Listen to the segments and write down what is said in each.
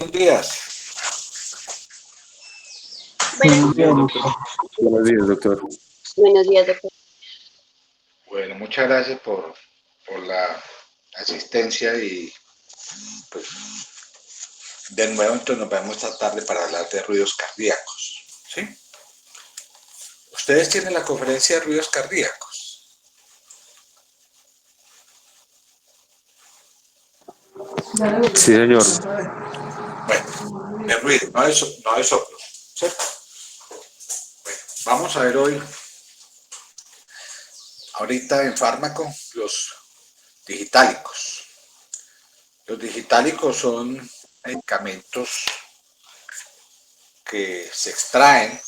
Buenos días. Buenos días, doctor. Buenos días, doctor. buenos días, doctor. Bueno, muchas gracias por la asistencia y pues de nuevo entonces nos vemos esta tarde para hablar de ruidos cardíacos. ¿Sí? Ustedes tienen la conferencia de ruidos cardíacos. Sí, señor. Bueno, de ruido, no de soplo. ¿Cierto? Bueno, vamos a ver hoy, ahorita en fármaco, los digitálicos. Los digitálicos son medicamentos que se extraen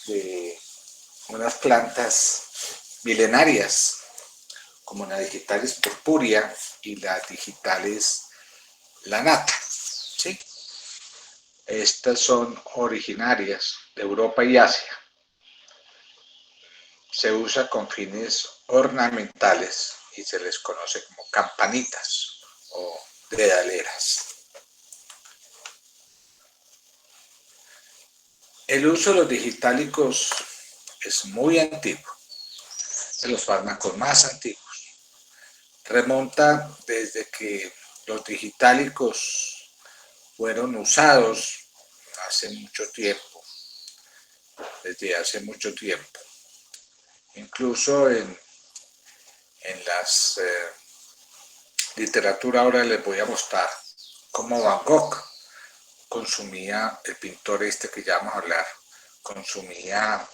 de unas plantas milenarias, como la digitalis purpurea y la digitalis lanata. ¿Sí? Estas son originarias de Europa y Asia. Se usa con fines ornamentales y se les conoce como campanitas o dedaleras. El uso de los digitálicos es muy antiguo, de los fármacos más antiguos. Remonta desde que los digitálicos fueron usados hace mucho tiempo, desde hace mucho tiempo. Incluso en las literatura ahora les voy a mostrar cómo Van Gogh consumía, el pintor este que ya vamos a hablar, consumía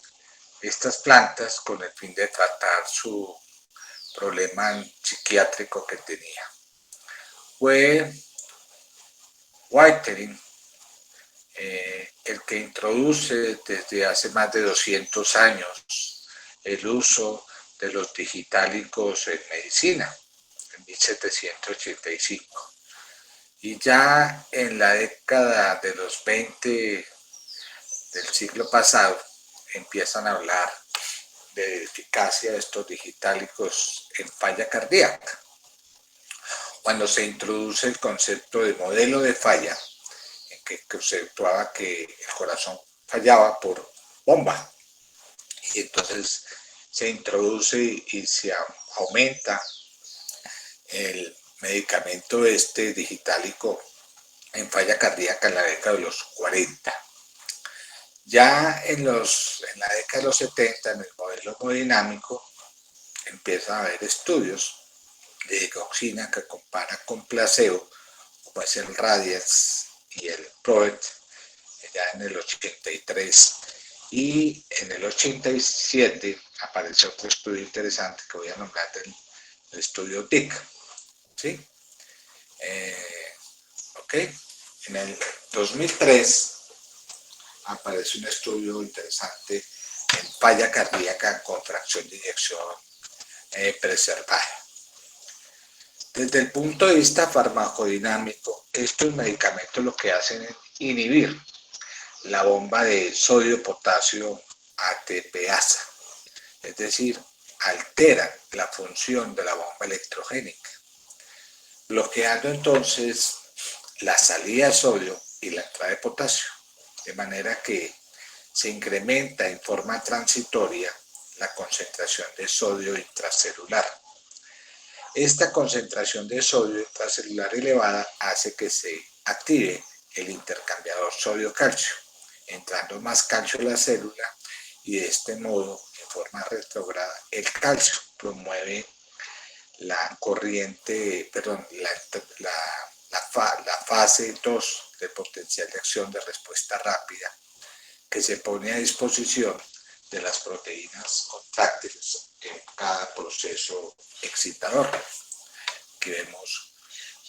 estas plantas con el fin de tratar su problema psiquiátrico que tenía. Fue Whitering el que introduce desde hace más de 200 años el uso de los digitálicos en medicina, en 1785. Y ya en la década de los 20 del siglo pasado empiezan a hablar de eficacia de estos digitálicos en falla cardíaca. Cuando se introduce el concepto de modelo de falla, en que conceptuaba que el corazón fallaba por bomba, y entonces se introduce y se aumenta el medicamento este digitálico en falla cardíaca en la década de los 40. Ya en la década de los 70, en el modelo hemodinámico, empieza a haber estudios de digoxina que compara con placebo, como es el Radiance y el PROET, ya en el 83. Y en el 87 apareció otro estudio interesante que voy a nombrar, el estudio DIC. ¿Sí? Ok. En el 2003 aparece un estudio interesante en falla cardíaca con fracción de inyección preservada. Desde el punto de vista farmacodinámico, estos medicamentos lo que hacen es inhibir la bomba de sodio-potasio ATPasa, es decir, alteran la función de la bomba electrogénica, bloqueando entonces la salida de sodio y la entrada de potasio, de manera que se incrementa en forma transitoria la concentración de sodio intracelular. Esta concentración de sodio intracelular elevada hace que se active el intercambiador sodio-calcio, entrando más calcio en la célula, y de este modo, en forma retrógrada, el calcio promueve la corriente, perdón, la fase 2 del potencial de acción de respuesta rápida, que se pone a disposición de las proteínas contráctiles en cada proceso excitador. Aquí vemos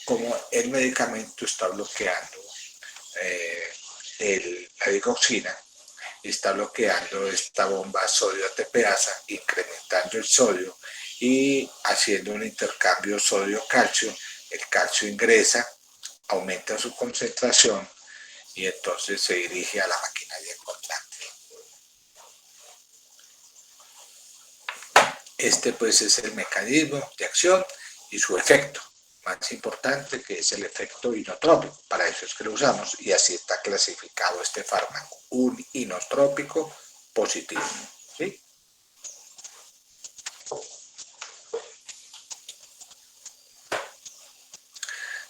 cómo el medicamento está bloqueando la digoxina, está bloqueando esta bomba sodio-ATPasa, incrementando el sodio y haciendo un intercambio sodio-calcio. El calcio ingresa, aumenta su concentración y entonces se dirige a la maquinaria contráctil. Este pues es el mecanismo de acción y su efecto. más importante, que es el efecto inotrópico. Para eso es que lo usamos y así está clasificado este fármaco, un inotrópico positivo, ¿sí?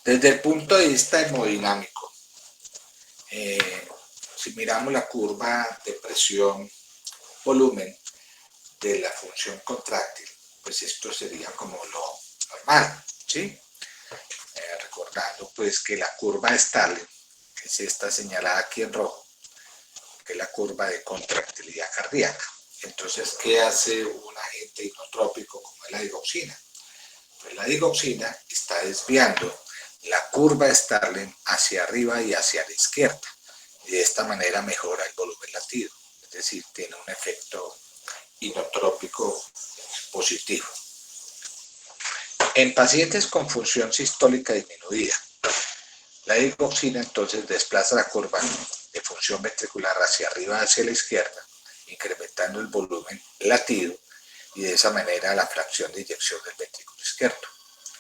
Desde el punto de vista hemodinámico, si miramos la curva de presión-volumen de la función contráctil, pues esto sería como lo normal, ¿sí? Recordando pues que la curva de Starling, que es esta señalada aquí en rojo, que es la curva de contractilidad cardíaca. Entonces, ¿qué hace un agente inotrópico como es la digoxina? Pues la digoxina está desviando la curva de Starling hacia arriba y hacia la izquierda, y de esta manera mejora el volumen latido, es decir, tiene un efecto inotrópico positivo. En pacientes con función sistólica disminuida, la digoxina entonces desplaza la curva de función ventricular hacia arriba, hacia la izquierda, incrementando el volumen latido y de esa manera la fracción de inyección del ventrículo izquierdo.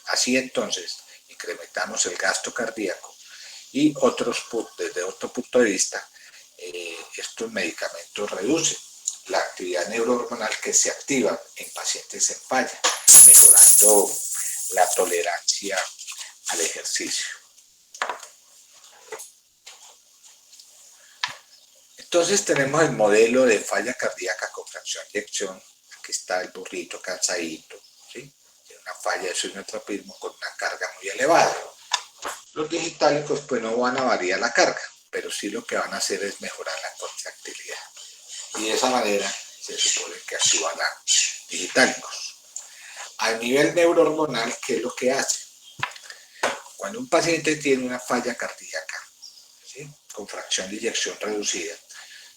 Así entonces incrementamos el gasto cardíaco y desde otro punto de vista, estos medicamentos reducen la actividad neurohormonal que se activa en pacientes en falla, mejorando la tolerancia al ejercicio. Entonces tenemos el modelo de falla cardíaca con fracción de eyección. Aquí está el burrito cansadito, ¿sí? Tiene una falla de suinotropismo con una carga muy elevada. Los digitálicos pues no van a variar la carga, pero sí lo que van a hacer es mejorar la contractilidad. Y de esa manera se supone que actúan los digitálicos. A nivel neurohormonal, ¿qué es lo que hace? Cuando un paciente tiene una falla cardíaca, ¿sí?, con fracción de eyección reducida,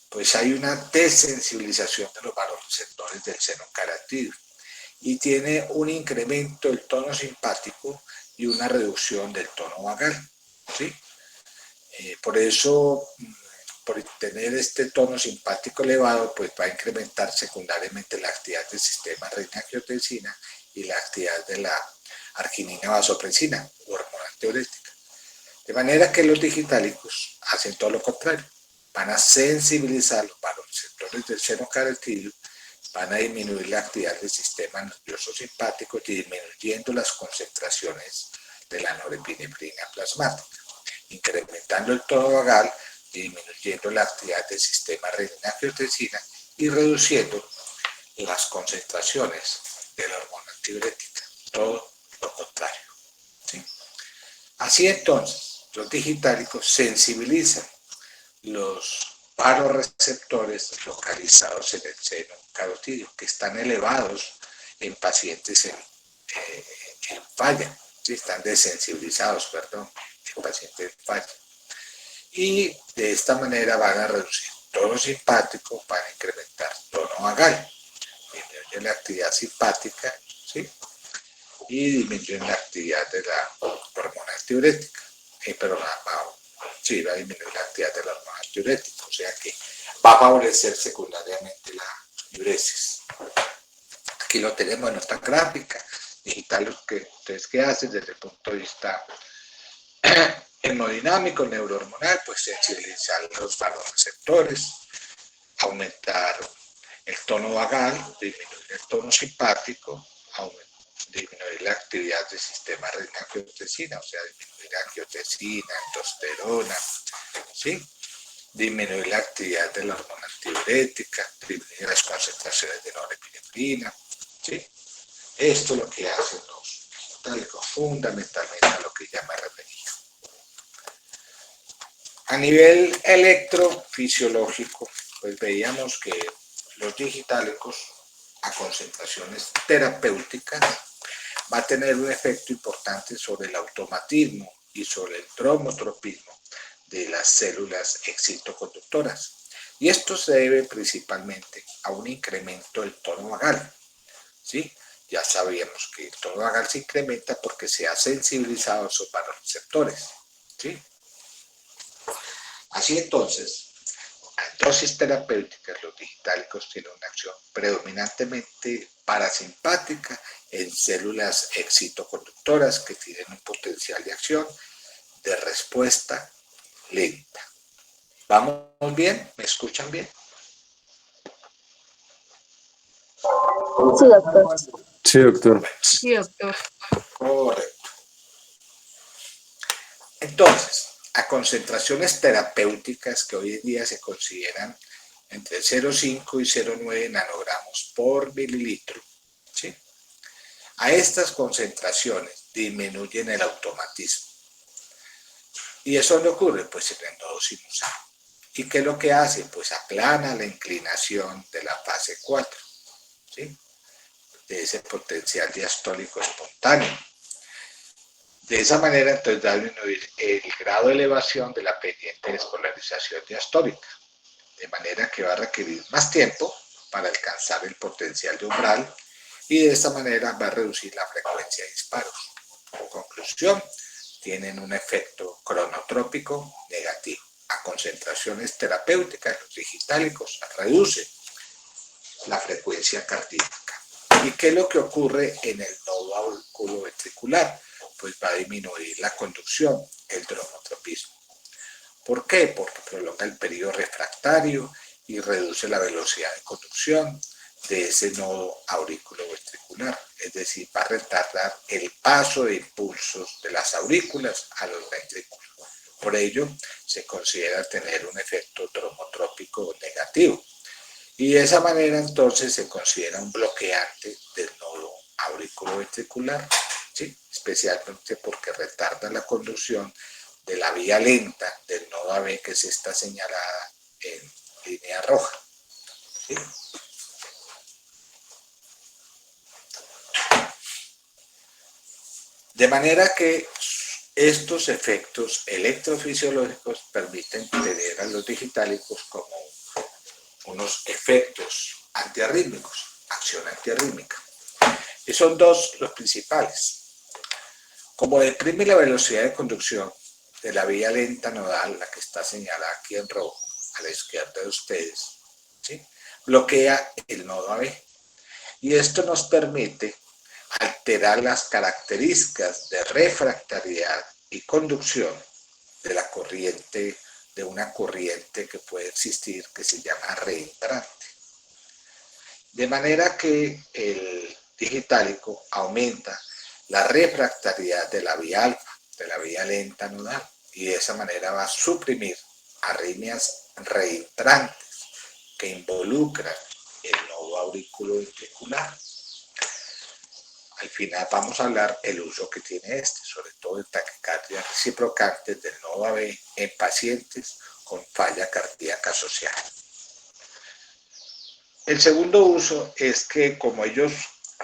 pues hay una desensibilización de los vasoreceptores del seno carotídeo y tiene un incremento del tono simpático y una reducción del tono vagal, ¿sí? Por eso, por tener este tono simpático elevado, pues va a incrementar secundariamente la actividad del sistema renina-angiotensina y la actividad de la arginina vasopresina, hormona diurética. De manera que los digitálicos hacen todo lo contrario. Van a sensibilizar los vasoreceptores del seno carotídeo, van a disminuir la actividad del sistema nervioso simpático, disminuyendo las concentraciones de la norepinefrina plasmática, incrementando el tono vagal, disminuyendo la actividad del sistema renina-angiotensina y reduciendo las concentraciones de la hormona antidiurética. Todo lo contrario, ¿sí? Así entonces, los digitálicos sensibilizan los vasoreceptores localizados en el seno carotídeo, que están elevados en pacientes en falla, ¿sí? Están desensibilizados, perdón, en pacientes en falla. Y de esta manera van a reducir tono simpático, van a incrementar tono vagal, disminuyen la actividad simpática, ¿sí?, y disminuyen la actividad de la hormona antidiurética, va a disminuir la actividad de la hormona antidiurética, o sea que va a favorecer secundariamente la diuresis. Aquí lo tenemos en nuestra gráfica digital, lo que ustedes que hacen desde el punto de vista hemodinámico, neurohormonal, pues sensibilizar los vasoreceptores, aumentar el tono vagal, disminuir el tono simpático, disminuir la actividad del sistema renina-angiotensina, o sea, disminuir angiotensina, aldosterona, ¿sí?, disminuir la actividad de la hormona antidiurética, disminuir las concentraciones de norepinefrina, ¿sí? Esto es lo que hacen los digitálicos, fundamentalmente a lo que ya me refería. A nivel electrofisiológico, pues veíamos que los digitálicos a concentraciones terapéuticas va a tener un efecto importante sobre el automatismo y sobre el dromotropismo de las células excitoconductoras. Y esto se debe principalmente a un incremento del tono vagal, ¿sí? Ya sabíamos que el tono vagal se incrementa porque se ha sensibilizado a esos vasoreceptores, ¿sí? Así entonces, a dosis terapéuticas, los digitálicos tienen una acción predominantemente parasimpática en células excitoconductoras que tienen un potencial de acción de respuesta lenta. ¿Vamos bien? ¿Me escuchan bien? Sí, doctor. Sí, doctor. Sí, doctor. Correcto. Entonces, a concentraciones terapéuticas que hoy en día se consideran entre 0,5 y 0,9 nanogramos por mililitro, ¿sí? A estas concentraciones disminuyen el automatismo. ¿Y eso dónde ocurre? Pues en el nodo sinusal. ¿Y qué es lo que hace? Pues aplana la inclinación de la fase 4, ¿sí? De ese potencial diastólico espontáneo. De esa manera, entonces, va a disminuir el grado de elevación de la pendiente despolarización diastólica, de manera que va a requerir más tiempo para alcanzar el potencial de umbral y de esta manera va a reducir la frecuencia de disparos. Por conclusión, tienen un efecto cronotrópico negativo. A concentraciones terapéuticas, los digitálicos reducen la frecuencia cardíaca. ¿Y qué es lo que ocurre en el nodo auriculoventricular? Pues va a disminuir la conducción, el dromotropismo. ¿Por qué? Porque prolonga el periodo refractario y reduce la velocidad de conducción de ese nodo auriculoventricular, es decir, va a retardar el paso de impulsos de las aurículas a los ventrículos. Por ello, se considera tener un efecto dromotrópico negativo. Y de esa manera, entonces, se considera un bloqueante del nodo auriculoventricular, ¿sí? Especialmente porque retarda la conducción de la vía lenta del nodo AB, que se está señalada en línea roja, ¿sí? De manera que estos efectos electrofisiológicos permiten tener a los digitálicos como unos efectos antiarrítmicos, acción antiarrítmica. Y son dos los principales. Como deprime la velocidad de conducción de la vía lenta nodal, la que está señalada aquí en rojo, a la izquierda de ustedes, ¿sí? Bloquea el nodo AB. Y esto nos permite alterar las características de refractariedad y conducción de la corriente, de una corriente que puede existir que se llama reentrante. De manera que el digitálico aumenta la refractariedad de la vía alfa, de la vía lenta nodal, y de esa manera va a suprimir arritmias reentrantes que involucran el nodo auriculoventricular. Al final vamos a hablar el uso que tiene este, sobre todo en taquicardia reciprocantes del nodo AB en pacientes con falla cardíaca asociada. El segundo uso es que como ellos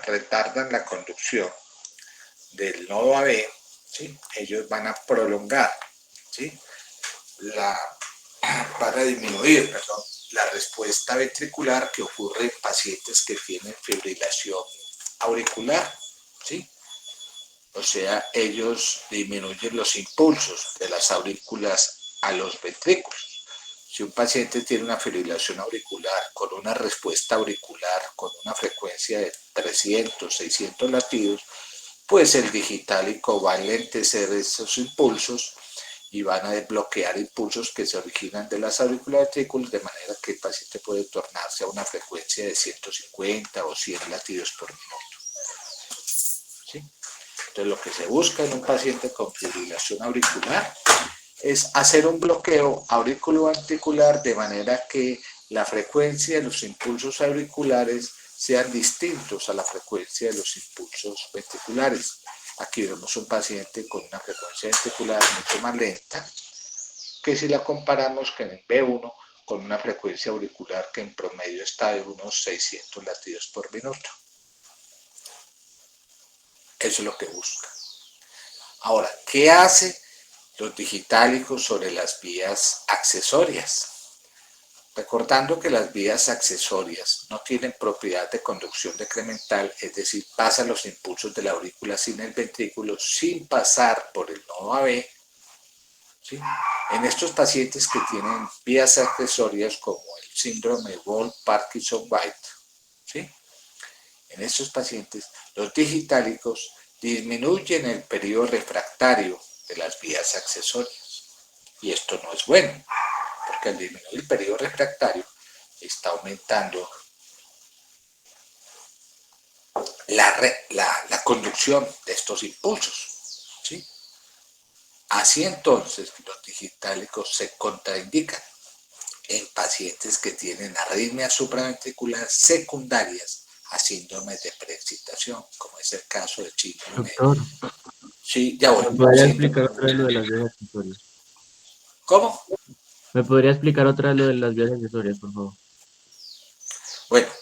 retardan la conducción del nodo AB, ¿sí? Ellos van a prolongar, ¿sí? Van a disminuir, la respuesta ventricular que ocurre en pacientes que tienen fibrilación auricular, ¿sí? O sea, ellos disminuyen los impulsos de las aurículas a los ventrículos. Si un paciente tiene una fibrilación auricular con una respuesta auricular con una frecuencia de 300, 600 latidos, pues el digitálico va a enlentecer esos impulsos y van a desbloquear impulsos que se originan de las auriculoventrículos, de manera que el paciente puede tornarse a una frecuencia de 150 o 100 latidos por minuto. ¿Sí? Entonces, lo que se busca en un paciente con fibrilación auricular es hacer un bloqueo auriculoventricular de manera que la frecuencia de los impulsos auriculares sean distintos a la frecuencia de los impulsos ventriculares. Aquí vemos un paciente con una frecuencia ventricular mucho más lenta que si la comparamos con el B1 con una frecuencia auricular que en promedio está de unos 600 latidos por minuto. Eso es lo que busca. Ahora, ¿qué hace los digitálicos sobre las vías accesorias? Recordando que las vías accesorias no tienen propiedad de conducción decremental, es decir, pasan los impulsos de la aurícula sin el ventrículo, sin pasar por el nodo AB, ¿sí? En estos pacientes que tienen vías accesorias como el síndrome Wolff-Parkinson-White, ¿sí? En estos pacientes, los digitálicos disminuyen el periodo refractario de las vías accesorias. Y esto no es bueno, porque al disminuir el periodo refractario está aumentando la conducción de estos impulsos, ¿sí? Así entonces, los digitálicos se contraindican en pacientes que tienen arritmias supraventriculares secundarias a síndromes de preexcitación, como es el caso del síndrome. Doctor, Sí, ya voy. ¿me podría explicar Síndrome. otra vez lo de las vías accesorias? ¿Cómo? ¿Me podría explicar otra vez lo de las vías accesorias, por favor? Bueno,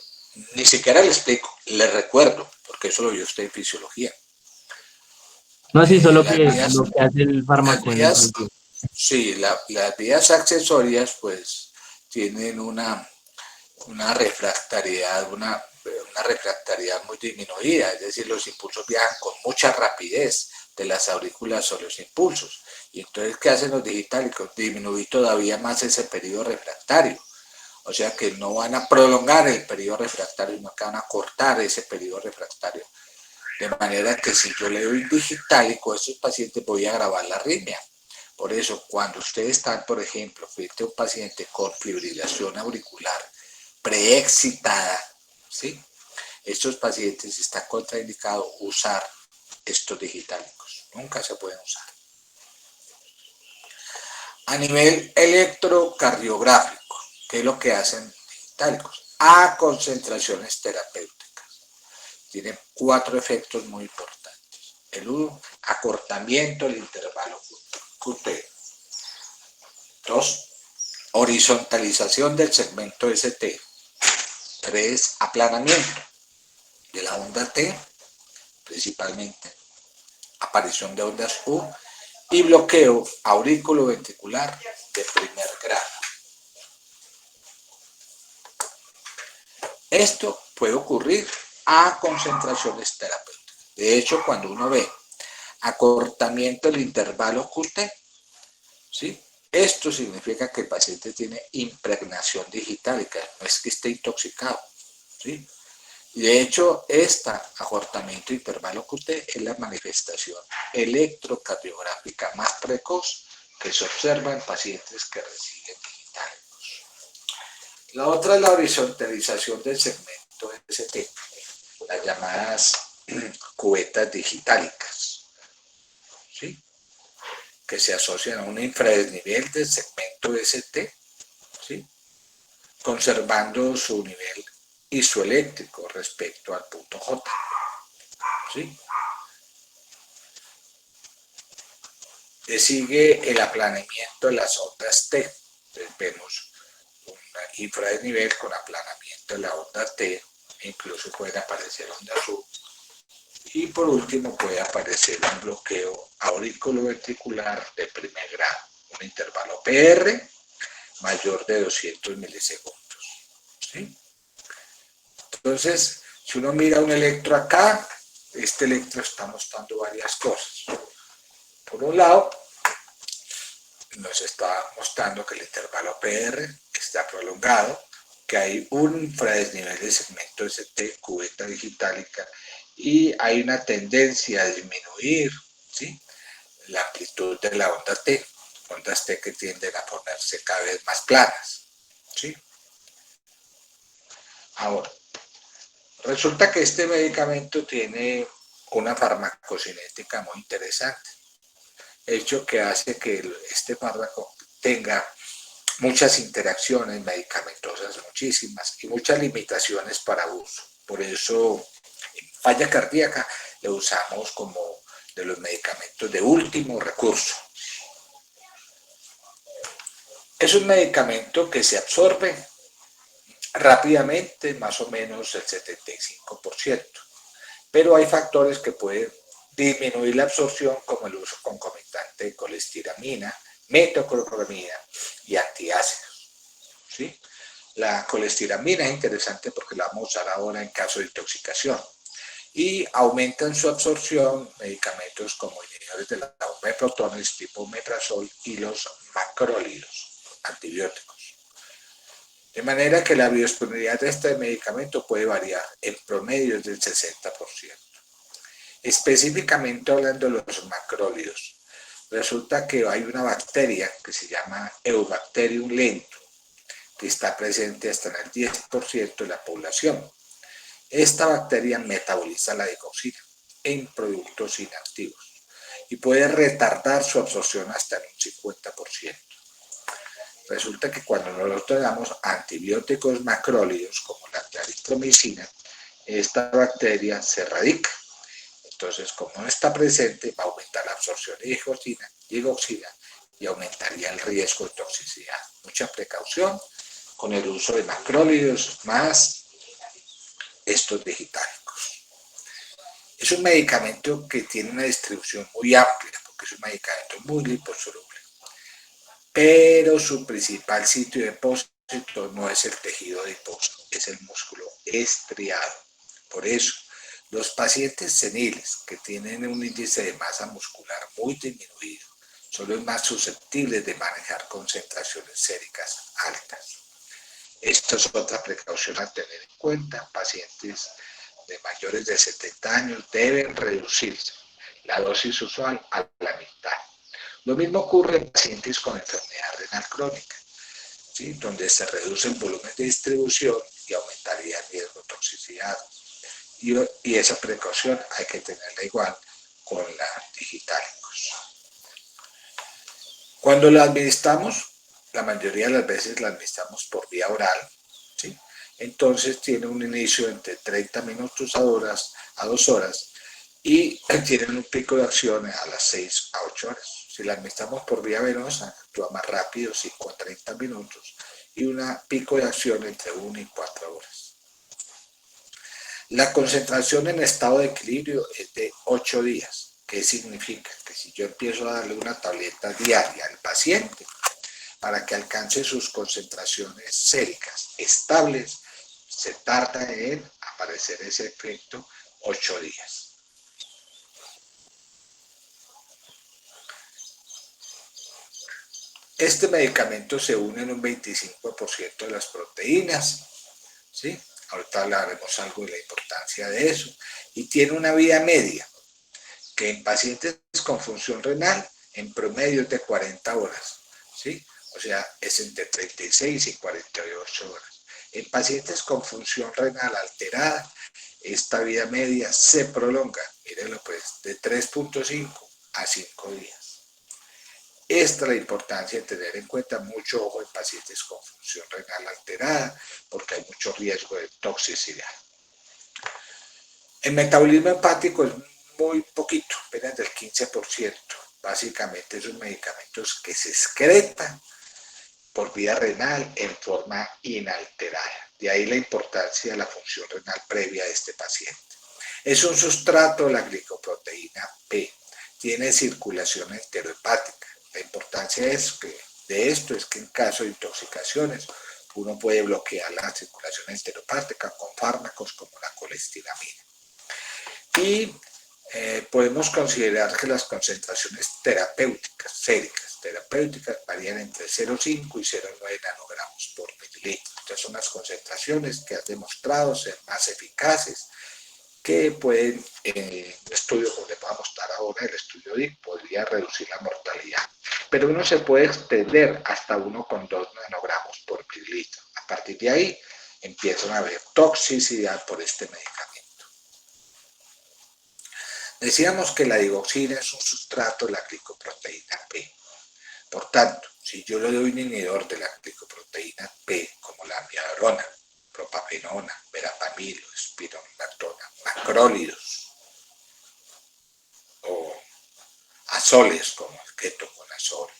ni siquiera le explico, le recuerdo, porque eso lo vio usted en fisiología. No, sí, solo Las que vías, lo que hace el las fármaco en vías, esas vías. sí, las vías accesorias pues tienen una refractariedad, una refractariedad muy disminuida, es decir, los impulsos viajan con mucha rapidez de las aurículas o los impulsos. Y entonces, ¿qué hacen los digitálicos? Disminuir todavía más ese periodo refractario. O sea que no van a prolongar el periodo refractario, sino que van a cortar ese periodo refractario. De manera que si yo le doy digitálico a estos pacientes, voy a agravar la arritmia. Por eso, cuando ustedes están, por ejemplo, frente a un paciente con fibrilación auricular preexcitada, ¿sí? Estos pacientes está contraindicado usar estos digitálicos. Nunca se pueden usar. A nivel electrocardiográfico, ¿qué es lo que hacen digitálicos? A concentraciones terapéuticas. Tienen 4 efectos muy importantes. El 1, acortamiento del intervalo QT. 2, horizontalización del segmento ST. 3, aplanamiento de la onda T, principalmente aparición de ondas U, y bloqueo aurículo-ventricular de primer grado. Esto puede ocurrir a concentraciones terapéuticas. De hecho, cuando uno ve acortamiento del intervalo QT, ¿sí? Esto significa que el paciente tiene impregnación digitálica, no es que esté intoxicado, ¿sí? Y de hecho, este acortamiento intervalo QT es la manifestación electrocardiográfica más precoz que se observa en pacientes que reciben digitálicos. La otra es la horizontalización del segmento ST, las llamadas cubetas digitálicas, ¿sí? Que se asocian a un infradesnivel del segmento ST, ¿sí? Conservando su nivel isoeléctrico respecto al punto J, ¿sí? Le sigue el aplanamiento de las ondas T. Entonces vemos un infradesnivel con aplanamiento de la onda T, e incluso pueden aparecer ondas U. Y por último puede aparecer un bloqueo auriculoventricular de primer grado, un intervalo PR mayor de 200 milisegundos, ¿sí? Entonces, si uno mira un electro acá, este electro está mostrando varias cosas. Por un lado, nos está mostrando que el intervalo PR está prolongado, que hay un infradesnivel de segmento ST, cubeta digitálica, y hay una tendencia a disminuir, ¿sí?, la amplitud de la onda T, ondas T que tienden a ponerse cada vez más planas, ¿sí? Ahora, resulta que este medicamento tiene una farmacocinética muy interesante, hecho que hace que este fármaco tenga muchas interacciones medicamentosas, muchísimas, y muchas limitaciones para uso. Por eso, en falla cardíaca, lo usamos como de los medicamentos de último recurso. Es un medicamento que se absorbe rápidamente, más o menos el 75%, pero hay factores que pueden disminuir la absorción, como el uso concomitante de colestiramina, metoclopramida y antiácidos, ¿sí? La colestiramina es interesante porque la vamos a usar ahora en caso de intoxicación. y aumentan su absorción medicamentos como inhibidores de la bomba de protones tipo omeprazol y los macrólidos, antibióticos. De manera que la biodisponibilidad de este medicamento puede variar, en promedio del 60%. Específicamente hablando de los macrólidos, resulta que hay una bacteria que se llama Eubacterium lentum, que está presente hasta en el 10% de la población. Esta bacteria metaboliza la digoxina en productos inactivos y puede retardar su absorción hasta en un 50%. Resulta que cuando nosotros damos antibióticos macrólidos como la claritromicina, esta bacteria se radica. Entonces, como no está presente, va a aumentar la absorción de digoxina y aumentaría el riesgo de toxicidad. Mucha precaución con el uso de macrólidos más estos digitálicos. Es un medicamento que tiene una distribución muy amplia, porque es un medicamento muy liposoluble, pero su principal sitio de depósito no es el tejido adiposo, es el músculo estriado. Por eso, los pacientes seniles que tienen un índice de masa muscular muy disminuido son los más susceptibles de manejar concentraciones séricas altas. Esto es otra precaución a tener en cuenta. Pacientes de mayores de 70 años deben reducirse la dosis usual a la mitad. Lo mismo ocurre en pacientes con enfermedad renal crónica, ¿sí?, donde se reduce el volumen de distribución y aumentaría el riesgo de toxicidad. Y esa precaución hay que tenerla igual con la digitálicos. Cuando la administramos, la mayoría de las veces la administramos por vía oral, ¿sí? Entonces tiene un inicio entre 30 minutos a 2 horas y tienen un pico de acción a las 6 a 8 horas. Si la administramos por vía venosa, actúa más rápido, 5 a 30 minutos, y un pico de acción entre 1 y 4 horas. La concentración en estado de equilibrio es de 8 días. ¿Qué significa? Que si yo empiezo a darle una tableta diaria al paciente para que alcance sus concentraciones séricas estables, se tarda en aparecer ese efecto 8 días. Este medicamento se une en un 25% de las proteínas, ¿sí? Ahorita hablaremos algo de la importancia de eso. Y tiene una vida media, que en pacientes con función renal, en promedio es de 40 horas, ¿sí? O sea, es entre 36 y 48 horas. En pacientes con función renal alterada, esta vida media se prolonga, mírenlo pues, de 3.5 a 5 días. Esta es la importancia de tener en cuenta, mucho ojo en pacientes con función renal alterada, porque hay mucho riesgo de toxicidad. El metabolismo hepático es muy poquito, apenas del 15%. Básicamente son medicamentos que se excretan por vía renal en forma inalterada. De ahí la importancia de la función renal previa de este paciente. Es un sustrato de la glicoproteína P. Tiene circulación enterohepática. La importancia de esto es que en caso de intoxicaciones uno puede bloquear la circulación enterohepática con fármacos como la colestiramina. Y podemos considerar que las concentraciones terapéuticas, séricas, terapéuticas, varían entre 0,5 y 0,9 nanogramos por mililitro. Estas son las concentraciones que han demostrado ser más eficaces, que pueden, en un estudio como le voy a mostrar ahora, el estudio DIC, podría reducir la mortalidad. Pero uno se puede extender hasta 1,2 nanogramos por mililitro. A partir de ahí empiezan a haber toxicidad por este medicamento. Decíamos que la digoxina es un sustrato de la glicoproteína P. Por tanto, si yo le doy un inhibidor de la glicoproteína P, como la amiodarona, propafenona, verapamilo, espironolactona, macrólidos, o azoles como el ketoconazol,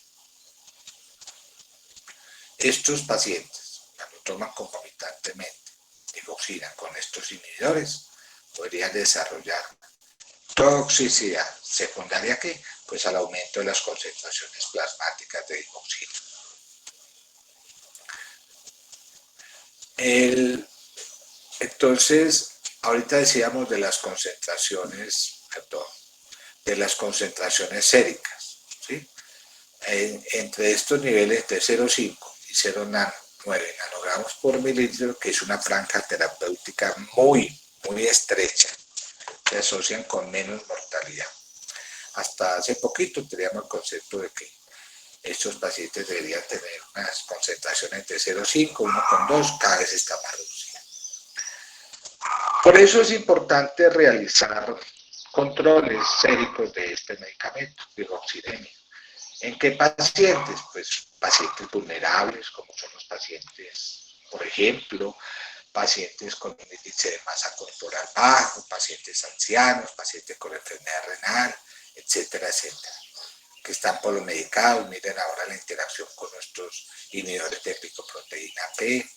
estos pacientes, cuando toman concomitantemente digoxina con estos inhibidores, podrían desarrollar toxicidad secundaria que pues al aumento de las concentraciones plasmáticas de digoxina. Entonces, ahorita decíamos de las concentraciones, perdón, de las concentraciones séricas, ¿sí? Entre estos niveles de 0,5 y 0,9 nanogramos por mililitro, que es una franja terapéutica muy estrecha, se asocian con menos mortalidad. Hasta hace poquito teníamos el concepto de que estos pacientes deberían tener unas concentraciones de 0,5, 1,2, cada vez está más reducida. Por eso es importante realizar controles séricos de este medicamento, rivaroxaban. ¿En qué pacientes? Pues pacientes vulnerables, como son los pacientes, por ejemplo, pacientes con un índice de masa corporal bajo, pacientes ancianos, pacientes con enfermedad renal, etcétera, etcétera, que están polomedicados. Miren ahora la interacción con nuestros inhibidores de picoproteína P,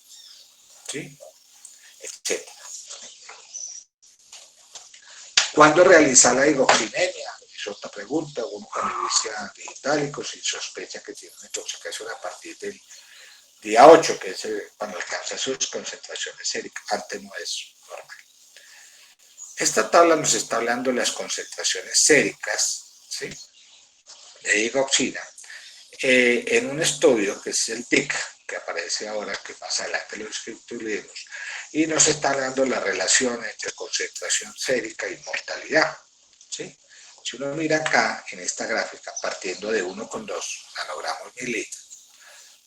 ¿sí? Etcétera. ¿Cuándo realizar la higoxinemia? Es otra pregunta. Uno cuando inicia digitálico, si sospecha que tiene una intoxicación a partir del día 8, que es cuando alcanza sus concentraciones séricas. Antes no es normal. Esta tabla nos está hablando de las concentraciones séricas, ¿sí?, de higoxina, en un estudio que es el TIC, que aparece ahora, que más adelante lo escribiremos, y nos está hablando la relación entre concentración sérica y mortalidad, ¿sí? Si uno mira acá, en esta gráfica, partiendo de 1,2 nanogramos mililitro,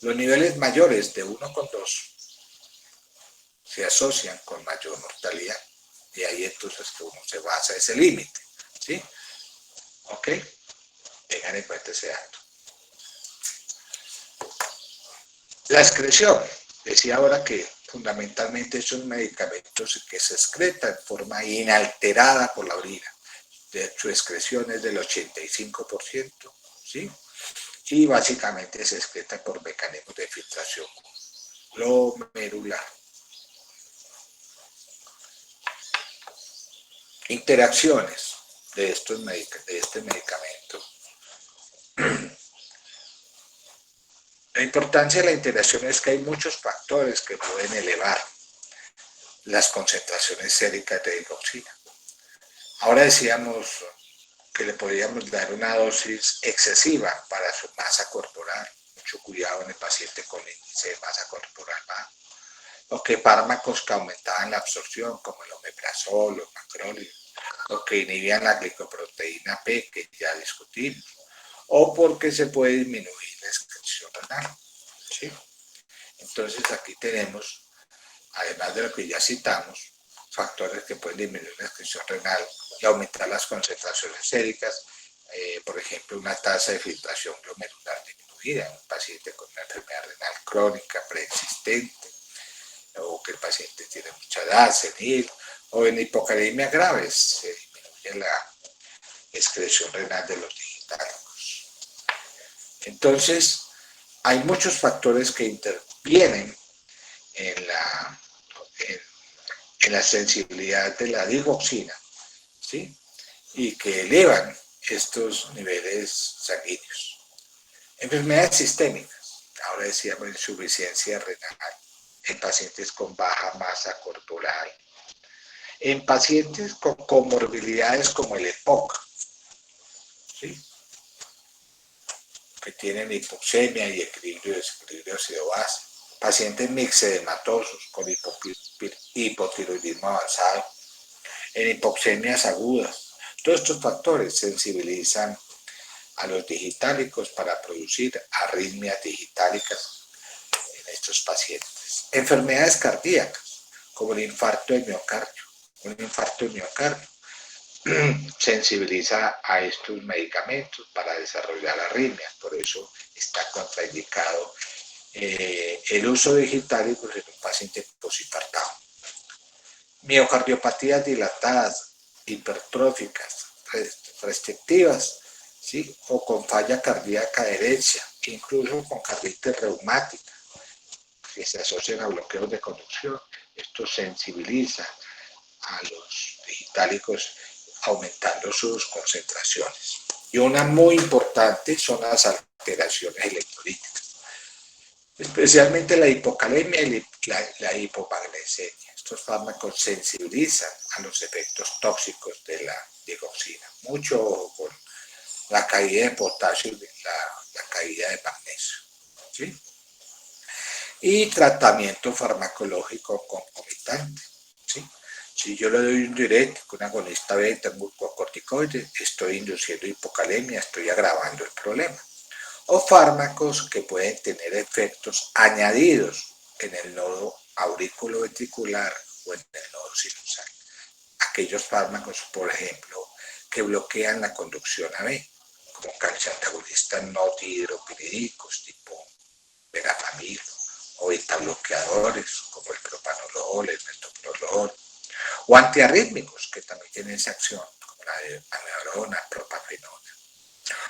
los niveles mayores de 1,2 se asocian con mayor mortalidad, y ahí entonces que uno se basa ese límite, ¿sí? ¿Ok? Tengan en cuenta ese dato. La excreción, decía ahora que fundamentalmente son medicamentos que se excretan de forma inalterada por la orina. Su excreción es del 85%, ¿sí? Y básicamente se excreta por mecanismos de filtración glomerular. Interacciones de este medicamento. La importancia de la interacción es que hay muchos factores que pueden elevar las concentraciones séricas de higoxina. Ahora decíamos que le podríamos dar una dosis excesiva para su masa corporal. Mucho cuidado en el paciente con índice de masa corporal bajo. O que fármacos que aumentaban la absorción, como el omeprazol, los macrólidos, o que inhibían la glicoproteína P, que ya discutimos, o porque se puede disminuir la excreción renal, ¿sí? Entonces aquí tenemos, además de lo que ya citamos, factores que pueden disminuir la excreción renal y aumentar las concentraciones séricas, por ejemplo, una tasa de filtración glomerular disminuida en un paciente con una enfermedad renal crónica preexistente, o que el paciente tiene mucha edad, senil, o en hipocalemia grave, se disminuye la excreción renal de los digitálicos. Entonces, hay muchos factores que intervienen en la sensibilidad de la digoxina, ¿sí?, y que elevan estos niveles sanguíneos. Enfermedades sistémicas, ahora decíamos insuficiencia renal, en pacientes con baja masa corporal, en pacientes con comorbilidades como el EPOC, ¿sí?, que tienen hipoxemia y equilibrio ácido-base, pacientes mixedematosos con hipotiroidismo avanzado, en hipoxemias agudas. Todos estos factores sensibilizan a los digitálicos para producir arritmias digitálicas en estos pacientes. Enfermedades cardíacas, como el infarto de miocardio. Un infarto de miocardio sensibiliza a estos medicamentos para desarrollar arritmias, por eso está contraindicado el uso de digitálicos en un paciente postinfartado. Miocardiopatías dilatadas, hipertróficas, restrictivas, ¿sí?, o con falla cardíaca de herencia, incluso con carditis reumática, que se asocian a bloqueos de conducción. Esto sensibiliza a los digitálicos aumentando sus concentraciones. Y una muy importante son las alteraciones electrolíticas, especialmente la hipocalemia y la hipomagnesemia. estos fármacos sensibilizan a los efectos tóxicos de la digoxina. Mucho ojo con la caída de potasio y la caída de magnesio. ¿Sí? Y tratamiento farmacológico concomitante. ¿Sí? Si yo le doy un diurético, un agonista beta, un glucocorticoide, estoy induciendo hipocalemia, estoy agravando el problema. O fármacos que pueden tener efectos añadidos en el nodo aurículo-ventricular o en el nodo sinusal. Aquellos fármacos, por ejemplo, que bloquean la conducción AB, como calciantagonistas no dihidropiridicos tipo verapamil, o betabloqueadores como el propanolol, el metoprolol, o antiarrítmicos que también tienen esa acción, como la de amiodarona, propafenona,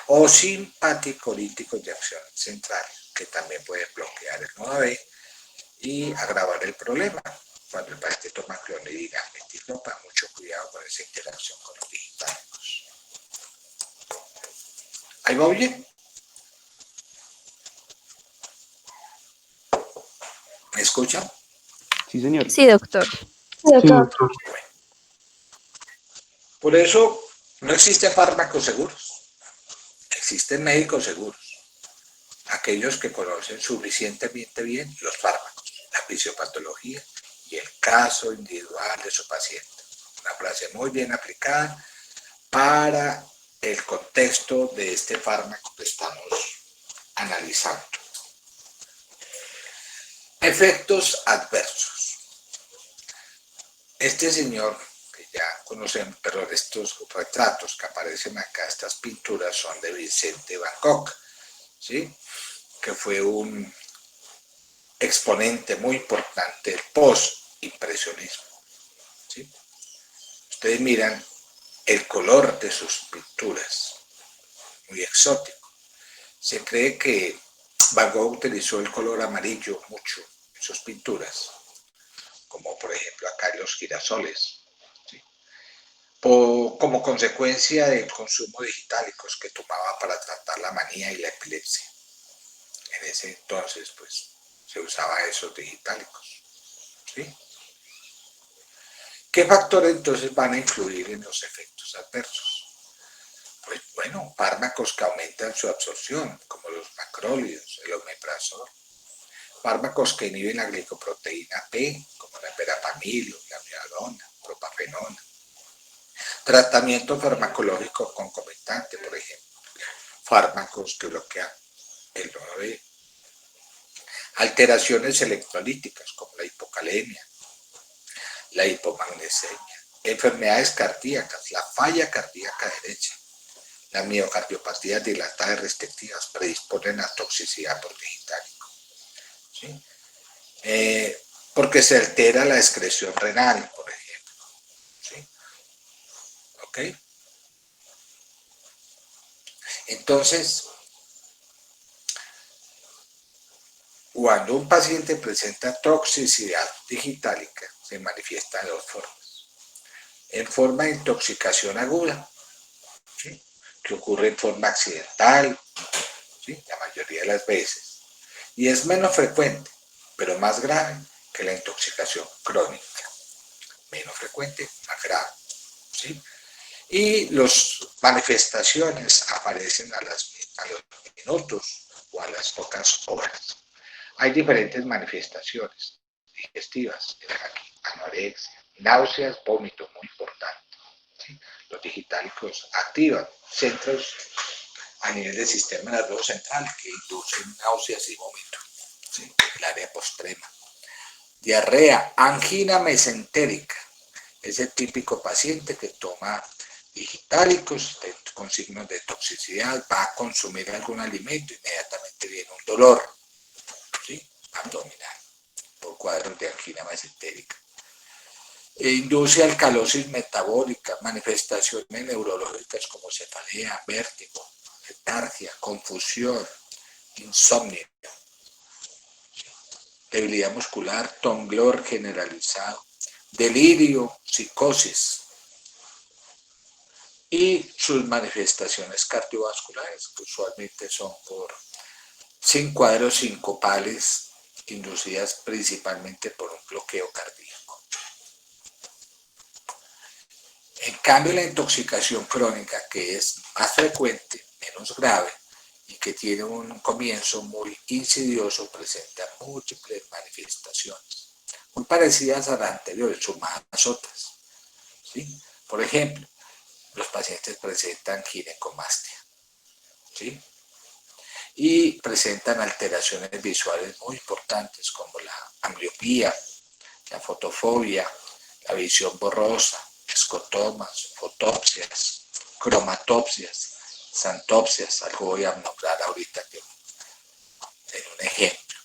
o simpaticolíticos de acción central que también pueden bloquear el nodo B y agravar el problema. Cuando el paciente toma clonidina, metildopa, mucho cuidado con esa interacción con los digitálicos. ¿Ahí va bien? ¿Me escuchan? Sí, señor. Sí, doctor. Sí, doctor. Por eso no existen fármacos seguros, existen médicos seguros, aquellos que conocen suficientemente bien los fármacos, la fisiopatología y el caso individual de su paciente. Una frase muy bien aplicada para el contexto de este fármaco que estamos analizando. Efectos adversos. Este señor, que ya conocemos, pero estos retratos que aparecen acá, estas pinturas son de Vicente Van Gogh, ¿sí? Que fue un exponente muy importante del post-impresionismo. ¿Sí? Ustedes miran el color de sus pinturas, muy exótico. Se cree que Van Gogh utilizó el color amarillo mucho en sus pinturas, como por ejemplo acá en los girasoles, ¿sí? Como consecuencia del consumo de digitálicos que tomaba para tratar la manía y la epilepsia. En ese entonces, pues, se usaba esos digitálicos, ¿sí? ¿Qué factores entonces van a influir en los efectos adversos? Pues bueno, fármacos que aumentan su absorción, como los macrólidos, el omeprazol. Fármacos que inhiben la glicoproteína P, como la verapamil, la amiodarona, propafenona. Tratamiento farmacológico concomitante, por ejemplo. Fármacos que bloquean el nodo B. Alteraciones electrolíticas, como la hipocalemia, la hipomagnesemia. Enfermedades cardíacas, la falla cardíaca derecha. La miocardiopatía dilatada y restrictivas predisponen a toxicidad por digitálico. ¿Sí? Porque se altera la excreción renal, por ejemplo. ¿Sí? ¿Ok? Entonces, cuando un paciente presenta toxicidad digitálica, se manifiesta de dos formas. En forma de intoxicación aguda, ¿sí? Que ocurre en forma accidental, ¿sí? La mayoría de las veces, y es menos frecuente, pero más grave que la intoxicación crónica. Menos frecuente, más grave, ¿sí? Y las manifestaciones aparecen a los minutos o a las pocas horas. Hay diferentes manifestaciones digestivas, anorexia, náuseas, vómito, muy importante. ¿Sí? Los digitálicos activan centros a nivel del sistema nervioso central que inducen náuseas y vómito, ¿sí? El área postrema. Diarrea, angina mesentérica, es el típico paciente que toma digitálicos con signos de toxicidad, va a consumir algún alimento, inmediatamente viene un dolor, ¿sí? Abdominal, por cuadros de angina mesentérica. Induce alcalosis metabólica, manifestaciones neurológicas como cefalea, vértigo, letargia, confusión, insomnio, debilidad muscular, temblor generalizado, delirio, psicosis y sus manifestaciones cardiovasculares, que usualmente son por cuadros sincopales inducidas principalmente por un bloqueo cardíaco. En cambio, la intoxicación crónica, que es más frecuente, menos grave y que tiene un comienzo muy insidioso, presenta múltiples manifestaciones, muy parecidas a las anteriores, sumadas otras. ¿Sí? Por ejemplo, los pacientes presentan ginecomastia, ¿sí? Y presentan alteraciones visuales muy importantes como la ambliopía, la fotofobia, la visión borrosa, escotomas, fotopsias, cromatopsias, xantopsias, algo voy a nombrar ahorita que en un ejemplo.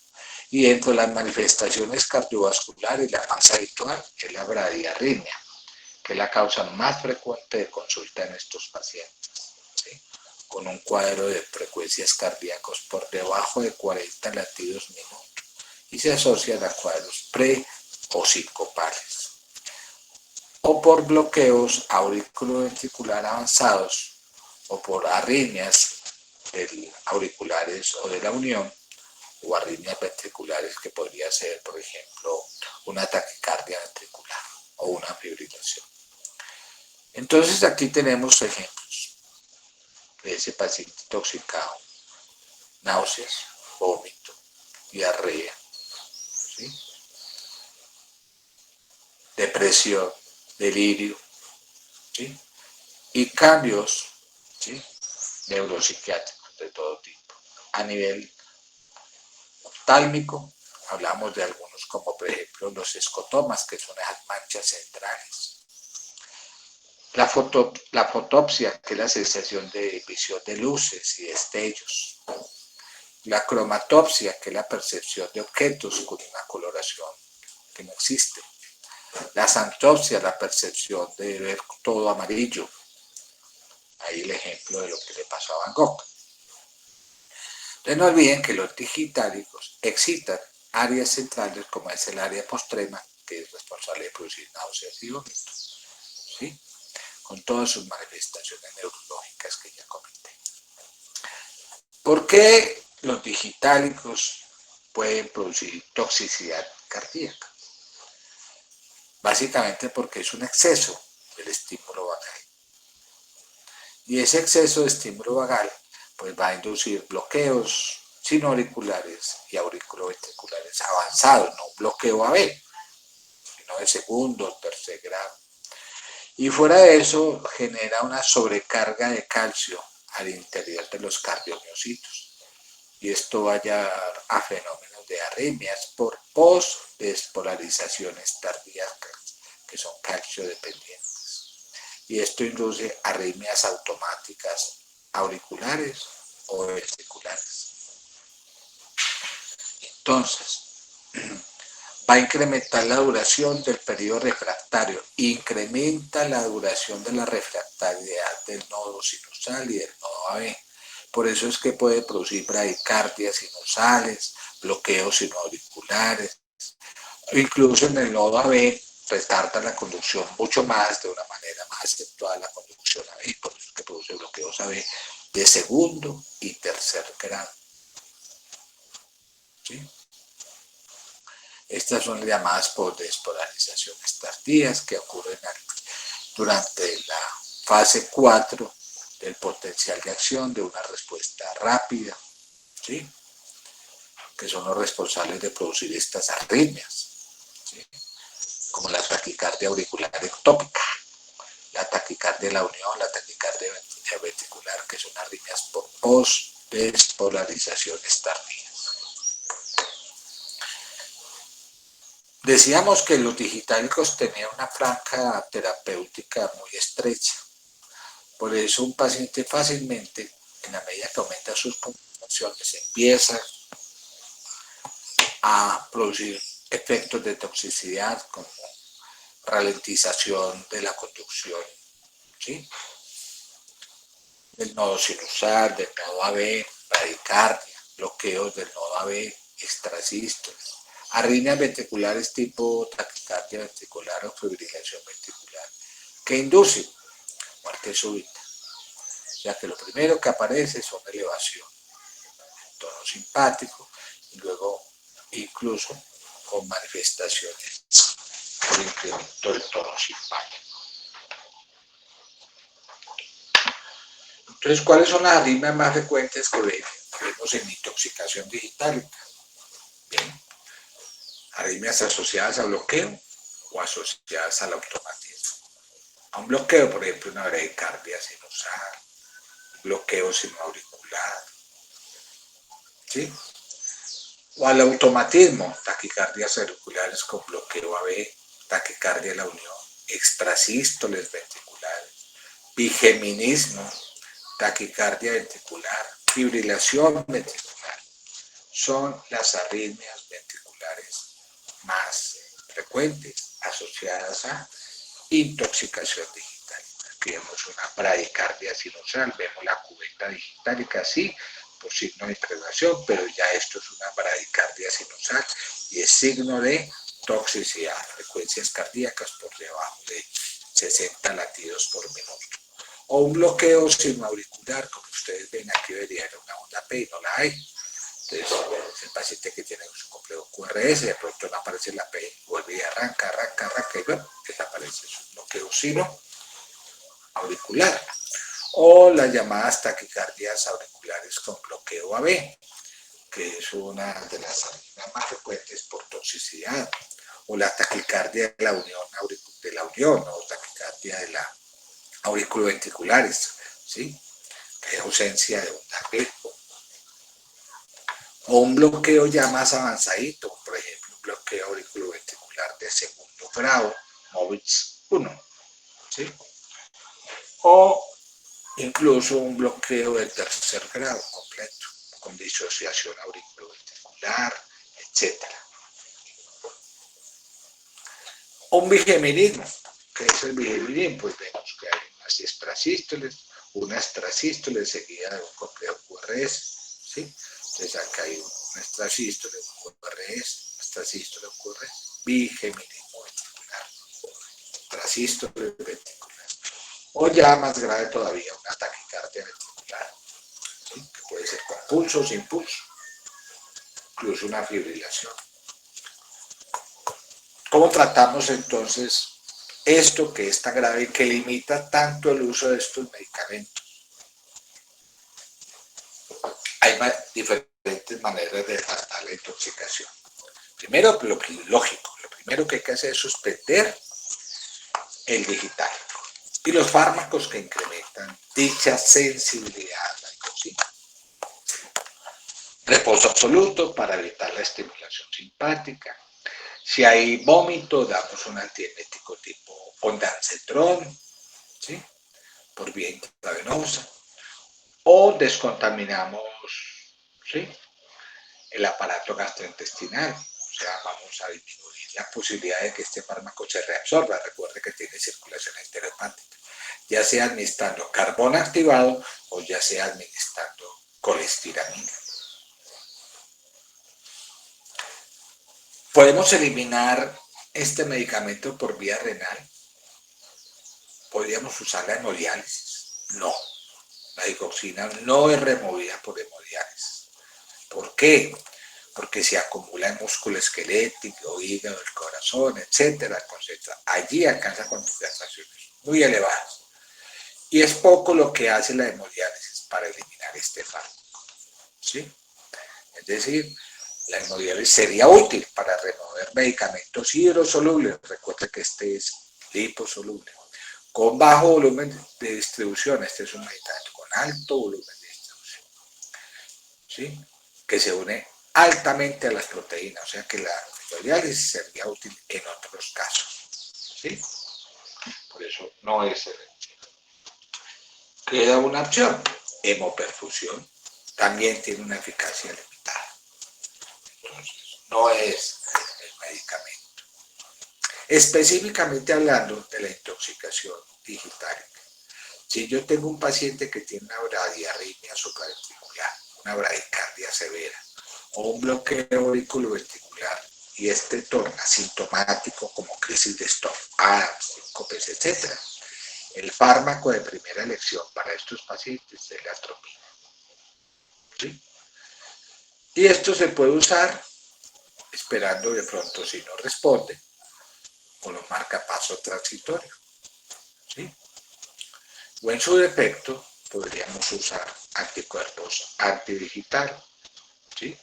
Y dentro de las manifestaciones cardiovasculares, la más habitual es la bradiarritmia, que es la causa más frecuente de consulta en estos pacientes, ¿sí? Con un cuadro de frecuencias cardíacas por debajo de 40 latidos minutos y se asocian a cuadros pre o sincopales, o por bloqueos auriculoventricular avanzados, o por arritmias auriculares o de la unión, o arritmias ventriculares que podría ser, por ejemplo, una taquicardia ventricular o una fibrilación. Entonces aquí tenemos ejemplos de ese paciente intoxicado: náuseas, vómito, diarrea, ¿sí? Depresión, delirio, ¿sí? Y cambios, ¿sí?, neuropsiquiátricos de todo tipo. A nivel oftálmico, hablamos de algunos como por ejemplo los escotomas, que son esas manchas centrales. La fotopsia, que es la sensación de visión de luces y destellos. La cromatopsia, que es la percepción de objetos con una coloración que no existe. La xantopsia, la percepción de ver todo amarillo. Ahí el ejemplo de lo que le pasó a Van Gogh. Entonces no olviden que los digitálicos excitan áreas centrales como es el área postrema, que es responsable de producir náuseas y vómitos, ¿sí?, con todas sus manifestaciones neurológicas que ya comenté. ¿Por qué los digitálicos pueden producir toxicidad cardíaca? Básicamente porque es un exceso del estímulo vagal. Y ese exceso de estímulo vagal pues va a inducir bloqueos sinoauriculares y auriculoventriculares avanzados, no un bloqueo AB, sino de segundo o tercer grado. Y fuera de eso genera una sobrecarga de calcio al interior de los cardiomiocitos. Y esto va a llevar a fenómenos de arritmias por postdespolarizaciones tardías, que son calcio dependientes. Y esto induce arritmias automáticas auriculares o ventriculares. Entonces, va a incrementar la duración del periodo refractario, incrementa la duración de la refractariedad del nodo sinusal y del nodo AB. Por eso es que puede producir bradicardias sinusales, bloqueos sinoauriculares, incluso en el nodo AB retarda la conducción mucho más, de una manera más acentuada la conducción AB, por eso es que produce bloqueos AB de segundo y tercer grado, ¿sí? Estas son llamadas por despolarizaciones tardías que ocurren durante la fase 4 del potencial de acción de una respuesta rápida, ¿sí?, que son los responsables de producir estas arritmias, ¿sí?, como la taquicardia auricular ectópica, la taquicardia de la unión, la taquicardia ventricular, que son arritmias por postdespolarizaciones tardías. Decíamos que los digitálicos tenían una franja terapéutica muy estrecha. Por eso un paciente fácilmente, en la medida que aumenta sus concentraciones, empieza a producir efectos de toxicidad como ralentización de la conducción, ¿sí?, del nodo sinusal, del nodo AB, bradicardia, bloqueos del nodo AB, extrasístoles, arritmias ventriculares tipo taquicardia ventricular o fibrilación ventricular, que inducen muerte súbita. O sea que lo primero que aparece es una elevación del tono simpático y luego incluso con manifestaciones por incremento del tono simpático. Entonces, ¿cuáles son las arritmias más frecuentes que vemos en intoxicación digital? Bien, arritmias asociadas a bloqueo o asociadas al automatismo. A un bloqueo, por ejemplo, una bradicardia sinusal, bloqueo sinoauricular, ¿sí? O al automatismo, taquicardias auriculares con bloqueo AB, taquicardia de la unión, extrasístoles ventriculares, bigeminismo, taquicardia ventricular, fibrilación ventricular. Son las arritmias ventriculares más frecuentes asociadas a intoxicación digital. Aquí vemos una bradicardia sinusal, vemos la cubeta digitálica, sí, por signo de inclinación, pero ya esto es una bradicardia sinusal y es signo de toxicidad, frecuencias cardíacas por debajo de 60 latidos por minuto. O un bloqueo sinoauricular, como ustedes ven aquí debería haber una onda P y no la hay. Entonces, es el paciente que tiene su complejo QRS, de pronto no aparece la P, vuelve y arranca, y bueno, desaparece su bloqueo sinoauricular. O las llamadas taquicardias auriculares con bloqueo AB, que es una de las arritmias más frecuentes por toxicidad. O la taquicardia de la unión, o taquicardia de la auriculoventriculares, ¿sí? Que es ausencia de onda P. O un bloqueo ya más avanzadito, por ejemplo, un bloqueo auriculoventricular de segundo grado, MOVITS 1, ¿sí? O incluso un bloqueo de tercer grado completo, con disociación auriculoventricular, etc. O un bigeminismo. ¿Qué es el bigeminismo? Pues vemos que hay unas extrasístoles, una extrasístole seguida de un complejo QRS, ¿sí? Entonces acá hay una extrasístole, un QRS, una extrasístole, un QRS, bigeminismo ventricular, extrasístole ventricular. O ya más grave todavía, una taquicardia ventricular, ¿sí? Que puede ser con pulso o sin pulso, incluso una fibrilación. ¿Cómo tratamos entonces esto que es tan grave y que limita tanto el uso de estos medicamentos? Hay diferentes maneras de tratar la intoxicación. Primero, lo lógico, lo primero que hay que hacer es suspender el digital y los fármacos que incrementan dicha sensibilidad a la toxina. Reposo absoluto para evitar la estimulación simpática. Si hay vómito, damos un antiemético tipo ondansetron, ¿sí? Por vía intravenosa. O descontaminamos, ¿sí? El aparato gastrointestinal. O sea, vamos a disminuir la posibilidad de que este fármaco se reabsorba. Recuerde que tiene circulación enterohepática. Ya sea administrando carbón activado o ya sea administrando colestiramina. ¿Podemos eliminar este medicamento por vía renal? ¿Podríamos usar la hemodiálisis? No. La digoxina no es removida por hemodiálisis. ¿Por qué? Porque se acumula en músculo esquelético, hígado, el corazón, etcétera, concentra. Allí alcanza concentraciones muy elevadas. Y es poco lo que hace la hemodiálisis para eliminar este fármaco, ¿sí? Es decir, la hemodiálisis sería útil para remover medicamentos hidrosolubles. Recuerde que este es liposoluble, con bajo volumen de distribución. Este es un medicamento con alto volumen de distribución, ¿sí? Que se une altamente a las proteínas, o sea que la hemodiálisis sería útil en otros casos, ¿sí? Por eso no es el. Queda una opción, hemoperfusión, también tiene una eficacia limitada. Entonces, no es el medicamento. Específicamente hablando de la intoxicación digital, si yo tengo un paciente que tiene una bradiarritmia supraventricular, una bradicardia severa, o un bloqueo auriculoventricular, y este torna sintomático como crisis de Stoff, Adams, síncopes, etc., el fármaco de primera elección para estos pacientes es la atropina, ¿sí? Y esto se puede usar esperando de pronto, si no responde, con los marcapasos transitorios, ¿sí? O en su defecto, podríamos usar anticuerpos antidigital, ¿sí?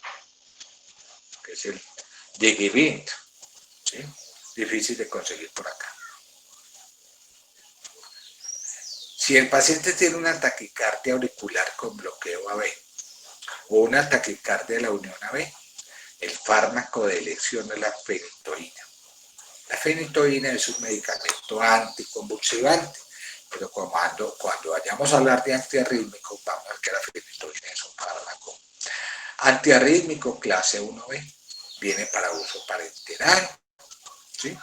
Que es el Digivint, ¿sí? Difícil de conseguir por acá. Si el paciente tiene una taquicardia auricular con bloqueo AB o una taquicardia de la unión AB, el fármaco de elección es la fenitoína. La fenitoína es un medicamento anticonvulsivante, pero cuando vayamos a hablar de antiarrítmico, vamos a ver que la fenitoína es un fármaco antiarrítmico clase 1B. Viene para uso parenteral, ¿sí?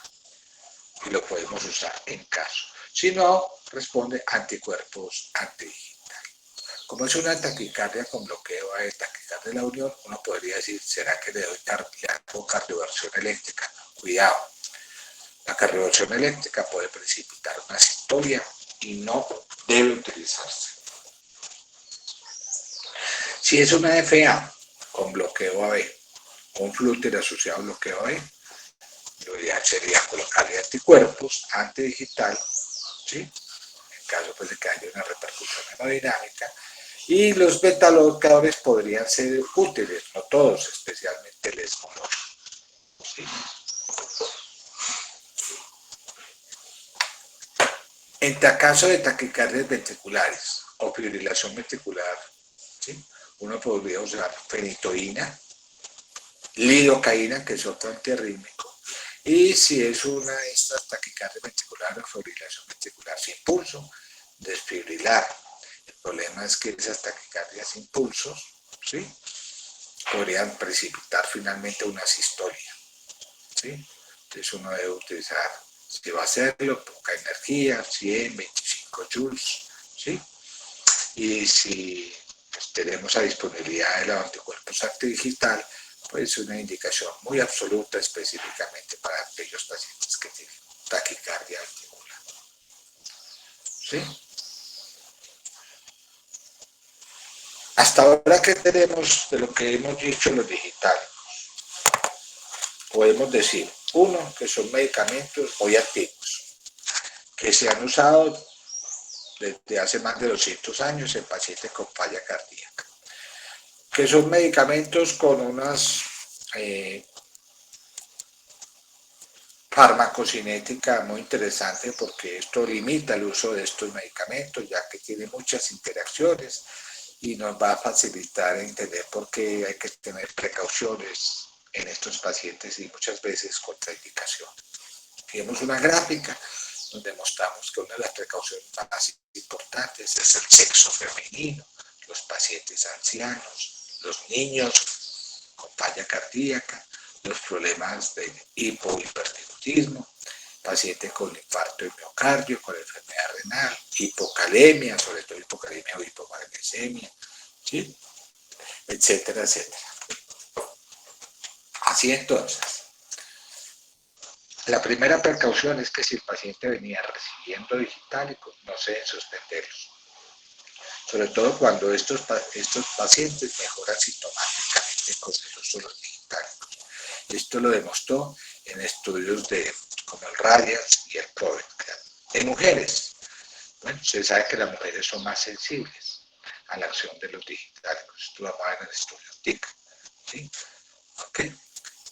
Y lo podemos usar en caso. Si no, responde anticuerpos antidigital. Como es una taquicardia con bloqueo a taquicardia de la unión, uno podría decir, ¿será que le doy cardioversión eléctrica? Cuidado, la cardioversión eléctrica puede precipitar una sistolia y no debe utilizarse. Si es una FA con bloqueo AB, un flúter asociado a bloqueo AB, lo ideal sería colocarle anticuerpos antidigital, ¿sí? En caso pues, de que haya una repercusión hemodinámica, y los betabloqueadores podrían ser útiles, no todos, especialmente el esmolol, ¿sí? En caso de taquicardias ventriculares o fibrilación ventricular, ¿sí? Uno podría usar fenitoína, lidocaína, que es otro antiarrítmico, y si es una de estas taquicardias ventriculares o fibrilación ventricular sin pulso, desfibrilar. El problema es que esas taquicardias sin pulsos, ¿sí? Podrían precipitar finalmente una sistolia, ¿sí? Entonces uno debe utilizar, si va a hacerlo, poca energía, 100, 25 joules, ¿sí? Y si pues, tenemos a disponibilidad de los anticuerpos antidigital, pues una indicación muy absoluta específicamente para aquellos pacientes que tienen taquicardia ventricular, ¿sí? Hasta ahora, ¿qué tenemos de lo que hemos dicho los digitales? Podemos decir, uno, que son medicamentos muy antiguos, que se han usado desde hace más de 200 años en pacientes con falla cardíaca, que son medicamentos con unas farmacocinética muy interesante porque esto limita el uso de estos medicamentos ya que tiene muchas interacciones y nos va a facilitar entender por qué hay que tener precauciones en estos pacientes y muchas veces contraindicación. Tenemos una gráfica donde mostramos que una de las precauciones más importantes es el sexo femenino, los pacientes ancianos, los niños con falla cardíaca, los problemas de hipohipertiroidismo, pacientes con infarto de miocardio, con enfermedad renal, hipocalemia, sobre todo hipocalemia o hipomagnesemia, ¿sí? Etcétera, etcétera. Así entonces, la primera precaución es que si el paciente venía recibiendo digitálicos, no se deben suspenderlos. Sobre todo cuando estos pacientes mejoran sintomáticamente con el uso de los digitálicos. Esto lo demostró en estudios como el RADIANCE y el PROVET. En mujeres, bueno, se sabe que las mujeres son más sensibles a la acción de los digitalicos. Esto lo vamos a ver en el estudio TIC, ¿sí? Okay.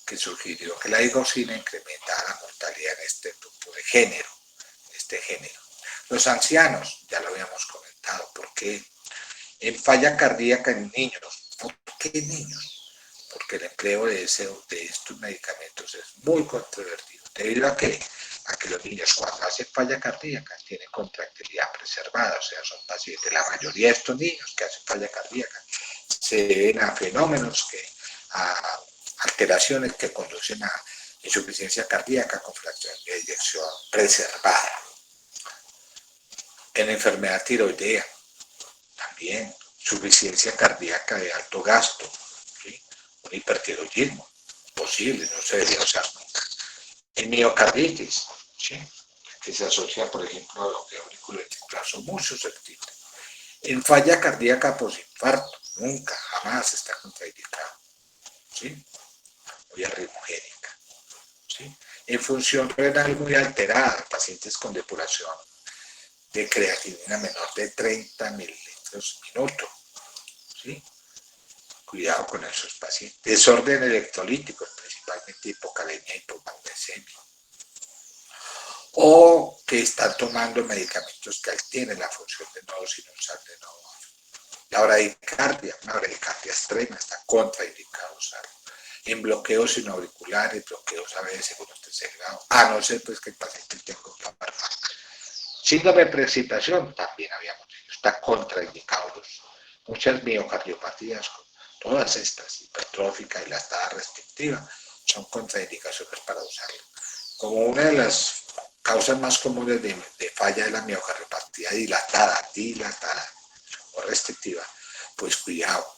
Que sugirió que la digoxina incrementaba la mortalidad en este grupo de género, Los ancianos, ya lo habíamos comentado, ¿por qué? En falla cardíaca en niños. ¿Por qué niños? Porque el empleo de estos medicamentos es muy controvertido. ¿Debido a qué? A que los niños cuando hacen falla cardíaca tienen contractilidad preservada, o sea, son pacientes. La mayoría de estos niños que hacen falla cardíaca se deben a fenómenos a alteraciones que conducen a insuficiencia cardíaca con fracción de eyección preservada. En enfermedad tiroidea, también suficiencia cardíaca de alto gasto, ¿sí? Un hipertiroidismo posible, no se debería usar nunca. En miocarditis, ¿sí? Que se asocia, por ejemplo, a lo que auriculoventricular, son muy susceptibles. En falla cardíaca posinfarto, nunca, jamás está contraindicado, ¿sí? Muy arritmogénica, ¿sí? En función renal muy alterada, pacientes con depuración de creatinina menor de 30 mililitros mililitros minuto, ¿sí? Cuidado con esos pacientes. Desorden electrolítico, principalmente hipocalemia y hipomagnesemia. O que están tomando medicamentos que altienen la función de nodo sinusal de nodo. La bradicardia, una bradicardia extrema, está contraindicado usarlo. En bloqueos sinoauriculares, bloqueos a veces según esté cerrado, a no ser pues que el paciente tenga un taparrán. Síndrome de precipitación, también habíamos dicho, está contraindicado. Muchas miocardiopatías, todas estas, hipertrófica y la estada restrictiva, son contraindicaciones para usarlo. Como una de las causas más comunes de falla de la miocardiopatía dilatada o restrictiva, pues cuidado,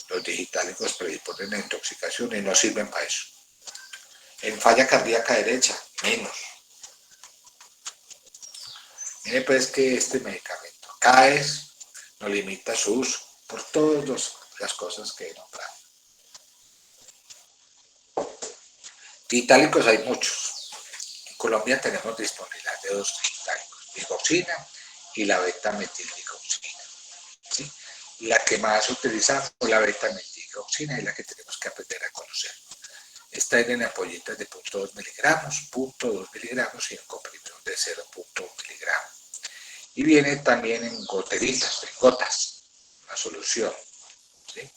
los digitálicos predisponen a intoxicación y no sirven para eso. En falla cardíaca derecha, menos. Mire pues que este medicamento cada vez no limita su uso por todas las cosas que he nombrado. Digitálicos hay muchos. En Colombia tenemos disponibilidad de 2 digitálicos, digoxina y la beta-metildigoxina. ¿Sí? La que más utilizamos es la beta-metildigoxina y la que tenemos que aprender a conocer. Está en ampollitas de 0.2 miligramos, 0.2 miligramos y en comprimidos de 0.1 miligramos. Y viene también en goteritas, en gotas, una solución, ¿sí?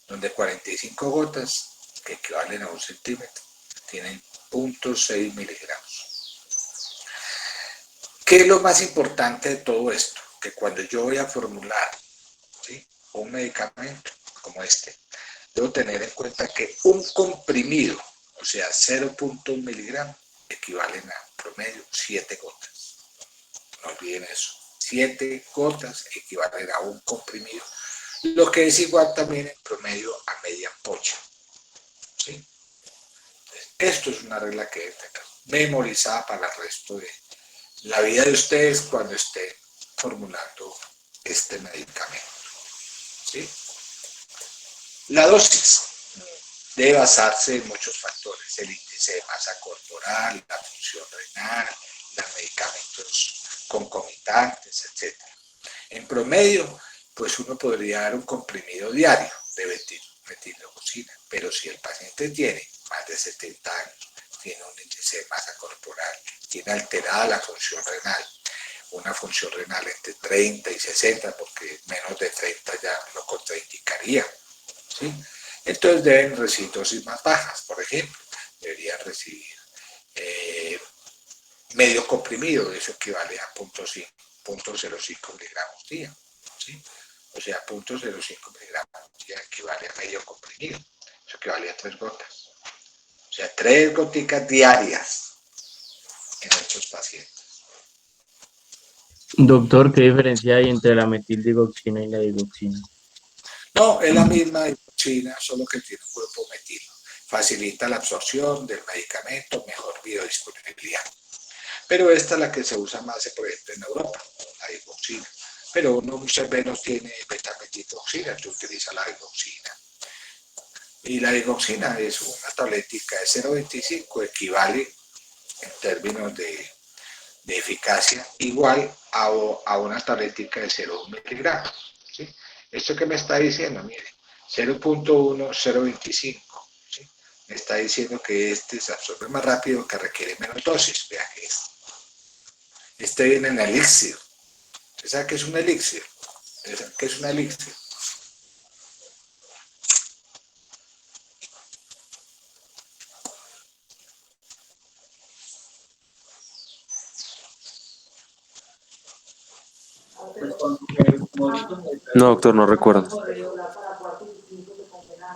Donde 45 gotas, que equivalen a 1 centímetro, tienen 0.6 miligramos. ¿Qué es lo más importante de todo esto? Que cuando yo voy a formular, ¿sí?, un medicamento como este, debo tener en cuenta que un comprimido, o sea, 0.1 miligramos, equivalen a promedio 7 gotas. No olviden eso. 7 gotas equivalen a un comprimido, lo que es igual también en promedio a media ampolla. ¿Sí? Esto es una regla que deben tener memorizada para el resto de la vida de ustedes cuando estén formulando este medicamento. ¿Sí? La dosis debe basarse en muchos factores: el índice de masa corporal, la función renal, los medicamentos concomitantes, etc. En promedio, pues uno podría dar un comprimido diario de metildoxina, pero si el paciente tiene más de 70 años, tiene un índice de masa corporal, tiene alterada la función renal, una función renal entre 30 y 60, porque menos de 30 ya lo contraindicaría, ¿sí? Entonces deben recibir dosis más bajas, por ejemplo, deberían recibir medio comprimido, eso equivale a 0.05 miligramos día, ¿sí? O sea, 0.05 miligramos día equivale a medio comprimido, eso equivale a 3 gotas. O sea, 3 goticas diarias en estos pacientes. Doctor, ¿qué diferencia hay entre la metildigoxina y la digoxina? No, es la misma digoxina, solo que tiene un grupo metilo. Facilita la absorción del medicamento, mejor biodisponibilidad. Pero esta es la que se usa más, por ejemplo, en Europa, la digoxina. Pero uno muchas veces no tiene beta-metildigoxina, se utiliza la digoxina. Y la digoxina es una tabletica de 0.25, equivale en términos de eficacia igual a una tabletica de 0.1 miligramos. ¿Sí? Esto que me está diciendo, mire, 0.1, 0.25. ¿Sí? Me está diciendo que este se absorbe más rápido, que requiere menos dosis. Vea que es. Este viene en elixir. ¿Usted sabe qué es un elixir? ¿Qué es un elixir? No, doctor, no recuerdo.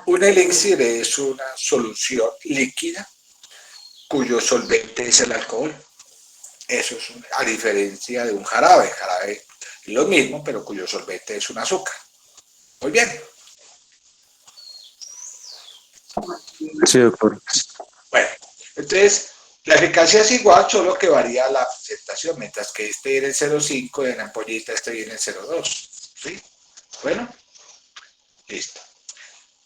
Un elixir es una solución líquida cuyo solvente es el alcohol. Eso es a diferencia de un jarabe. El jarabe es lo mismo, pero cuyo solvente es un azúcar. Muy bien. Sí, doctor. Bueno, entonces la eficacia es igual, solo que varía la presentación, mientras que este viene en 0.5 y en ampollita este viene en 0.2. ¿Sí? Bueno, listo.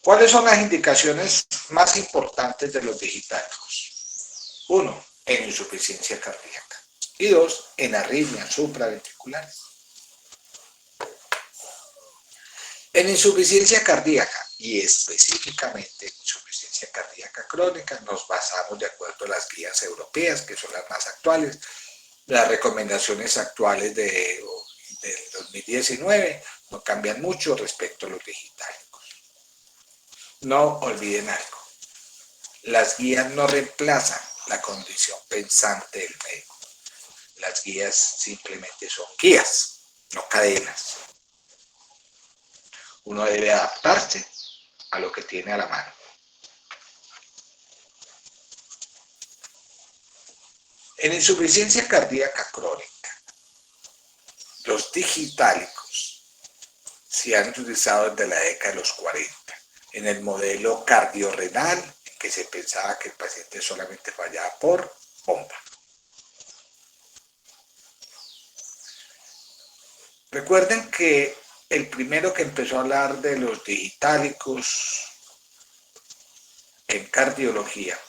¿Cuáles son las indicaciones más importantes de los digitálicos? 1, en insuficiencia cardíaca. Y 2, en arritmias supraventriculares. En insuficiencia cardíaca, y específicamente en insuficiencia cardíaca crónica, nos basamos de acuerdo a las guías europeas, que son las más actuales. Las recomendaciones actuales del 2019 no cambian mucho respecto a los digitálicos. No olviden algo, las guías no reemplazan la condición pensante del médico. Las guías simplemente son guías, no cadenas. Uno debe adaptarse a lo que tiene a la mano. En insuficiencia cardíaca crónica, los digitálicos se han utilizado desde la década de los 40 en el modelo cardiorrenal, en que se pensaba que el paciente solamente fallaba por bomba. Recuerden que el primero que empezó a hablar de los digitálicos en cardiología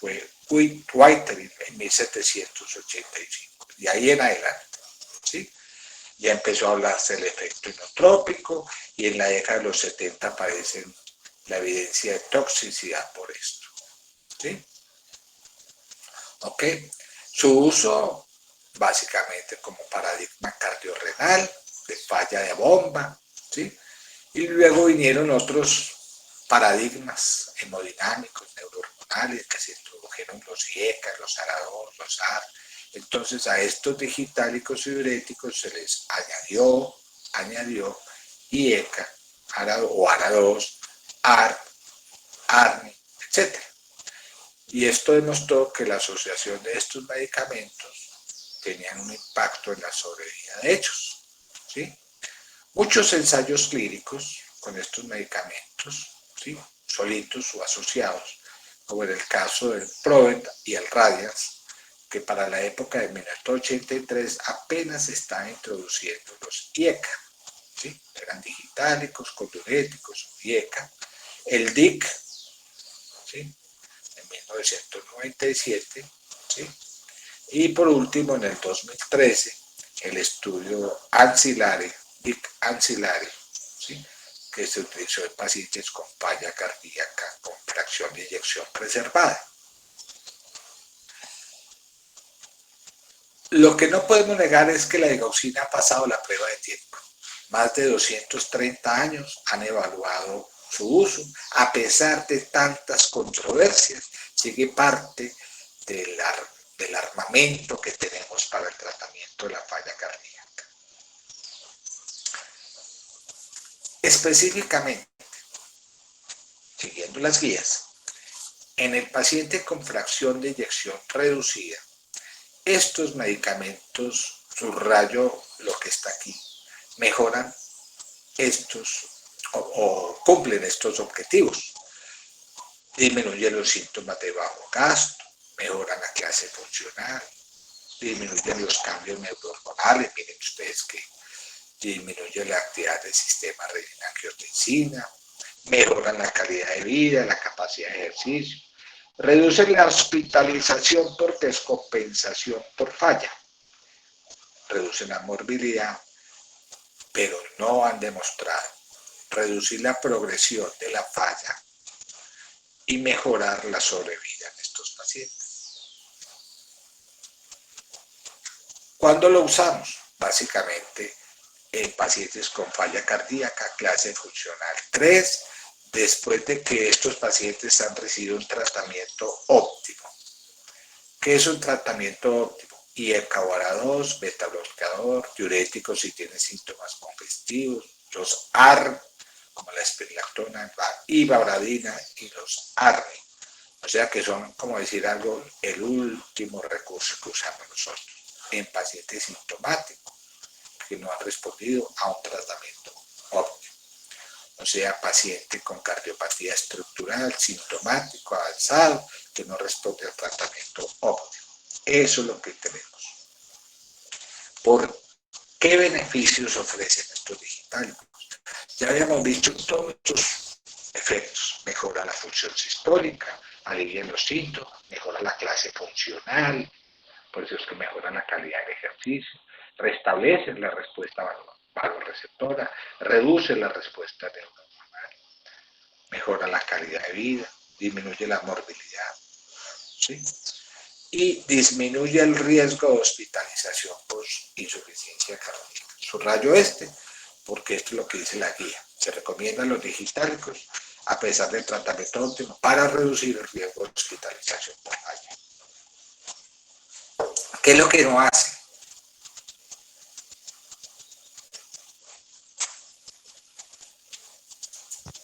fue Whiteley en 1785, y ahí en adelante, ¿sí? Ya empezó a hablarse del efecto inotrópico, y en la década de los 70 aparece la evidencia de toxicidad por esto, ¿sí? ¿Ok? Su uso básicamente como paradigma cardiorrenal, de falla de bomba, ¿sí? Y luego vinieron otros paradigmas hemodinámicos, neurohormonales, que se introdujeron los IECA, los ARA2, los AR. Entonces a estos digitálicos y diuréticos se les añadió IECA, ARA2, AR, ARNI, etc. Y esto demostró que la asociación de estos medicamentos tenían un impacto en la sobrevida de ellos, ¿sí? Muchos ensayos clínicos con estos medicamentos, ¿sí?, solitos o asociados, como en el caso del Provent y el Radiance, que para la época de 1983 apenas se estaban introduciendo los IECA, ¿sí? Eran digitálicos, diuréticos, IECA. El DIC, ¿sí?, en 1997, ¿sí? Y por último, en el 2013, el estudio ancillary, DIC ancillary, ¿sí?, que se utilizó en pacientes con falla cardíaca con fracción de eyección preservada. Lo que no podemos negar es que la digoxina ha pasado la prueba de tiempo. Más de 230 años han evaluado su uso. A pesar de tantas controversias, sigue parte del armamento que tenemos para el tratamiento de la falla cardíaca. Específicamente, siguiendo las guías, en el paciente con fracción de eyección reducida, estos medicamentos, subrayo lo que está aquí, mejoran estos o cumplen estos objetivos. Disminuyen los síntomas de bajo gasto, mejoran la clase funcional, disminuyen los cambios neurohormonales. Miren ustedes que disminuye la actividad del sistema renina-angiotensina, mejoran la calidad de vida, la capacidad de ejercicio, reducen la hospitalización por descompensación por falla, reducen la morbilidad, pero no han demostrado reducir la progresión de la falla y mejorar la sobrevida en estos pacientes. ¿Cuándo lo usamos? Básicamente en pacientes con falla cardíaca clase funcional 3, después de que estos pacientes han recibido un tratamiento óptimo. ¿Qué es un tratamiento óptimo? IECA o ARA2, beta-bloqueador, diuréticos si tienen síntomas congestivos, los AR, como la espirulactona, la ivabradina, y los ARNI. O sea que son, como decir algo, el último recurso que usamos nosotros en pacientes sintomáticos que no han respondido a un tratamiento óptimo. O sea, paciente con cardiopatía estructural, sintomático, avanzado, que no responde al tratamiento óptimo. Eso es lo que tenemos. ¿Por qué beneficios ofrecen estos digitálicos? Ya habíamos visto todos estos efectos. Mejora la función sistólica, alivia los síntomas, mejora la clase funcional, por eso es que mejora la calidad del ejercicio, restablecen la respuesta vagoreceptora, reduce la respuesta neuronal, mejora la calidad de vida, disminuye la morbilidad, ¿sí? Y disminuye el riesgo de hospitalización por insuficiencia cardíaca. Subrayo porque esto es lo que dice la guía. Se recomiendan los digitálicos a pesar del tratamiento óptimo para reducir el riesgo de hospitalización por falla. ¿Qué es lo que no hace?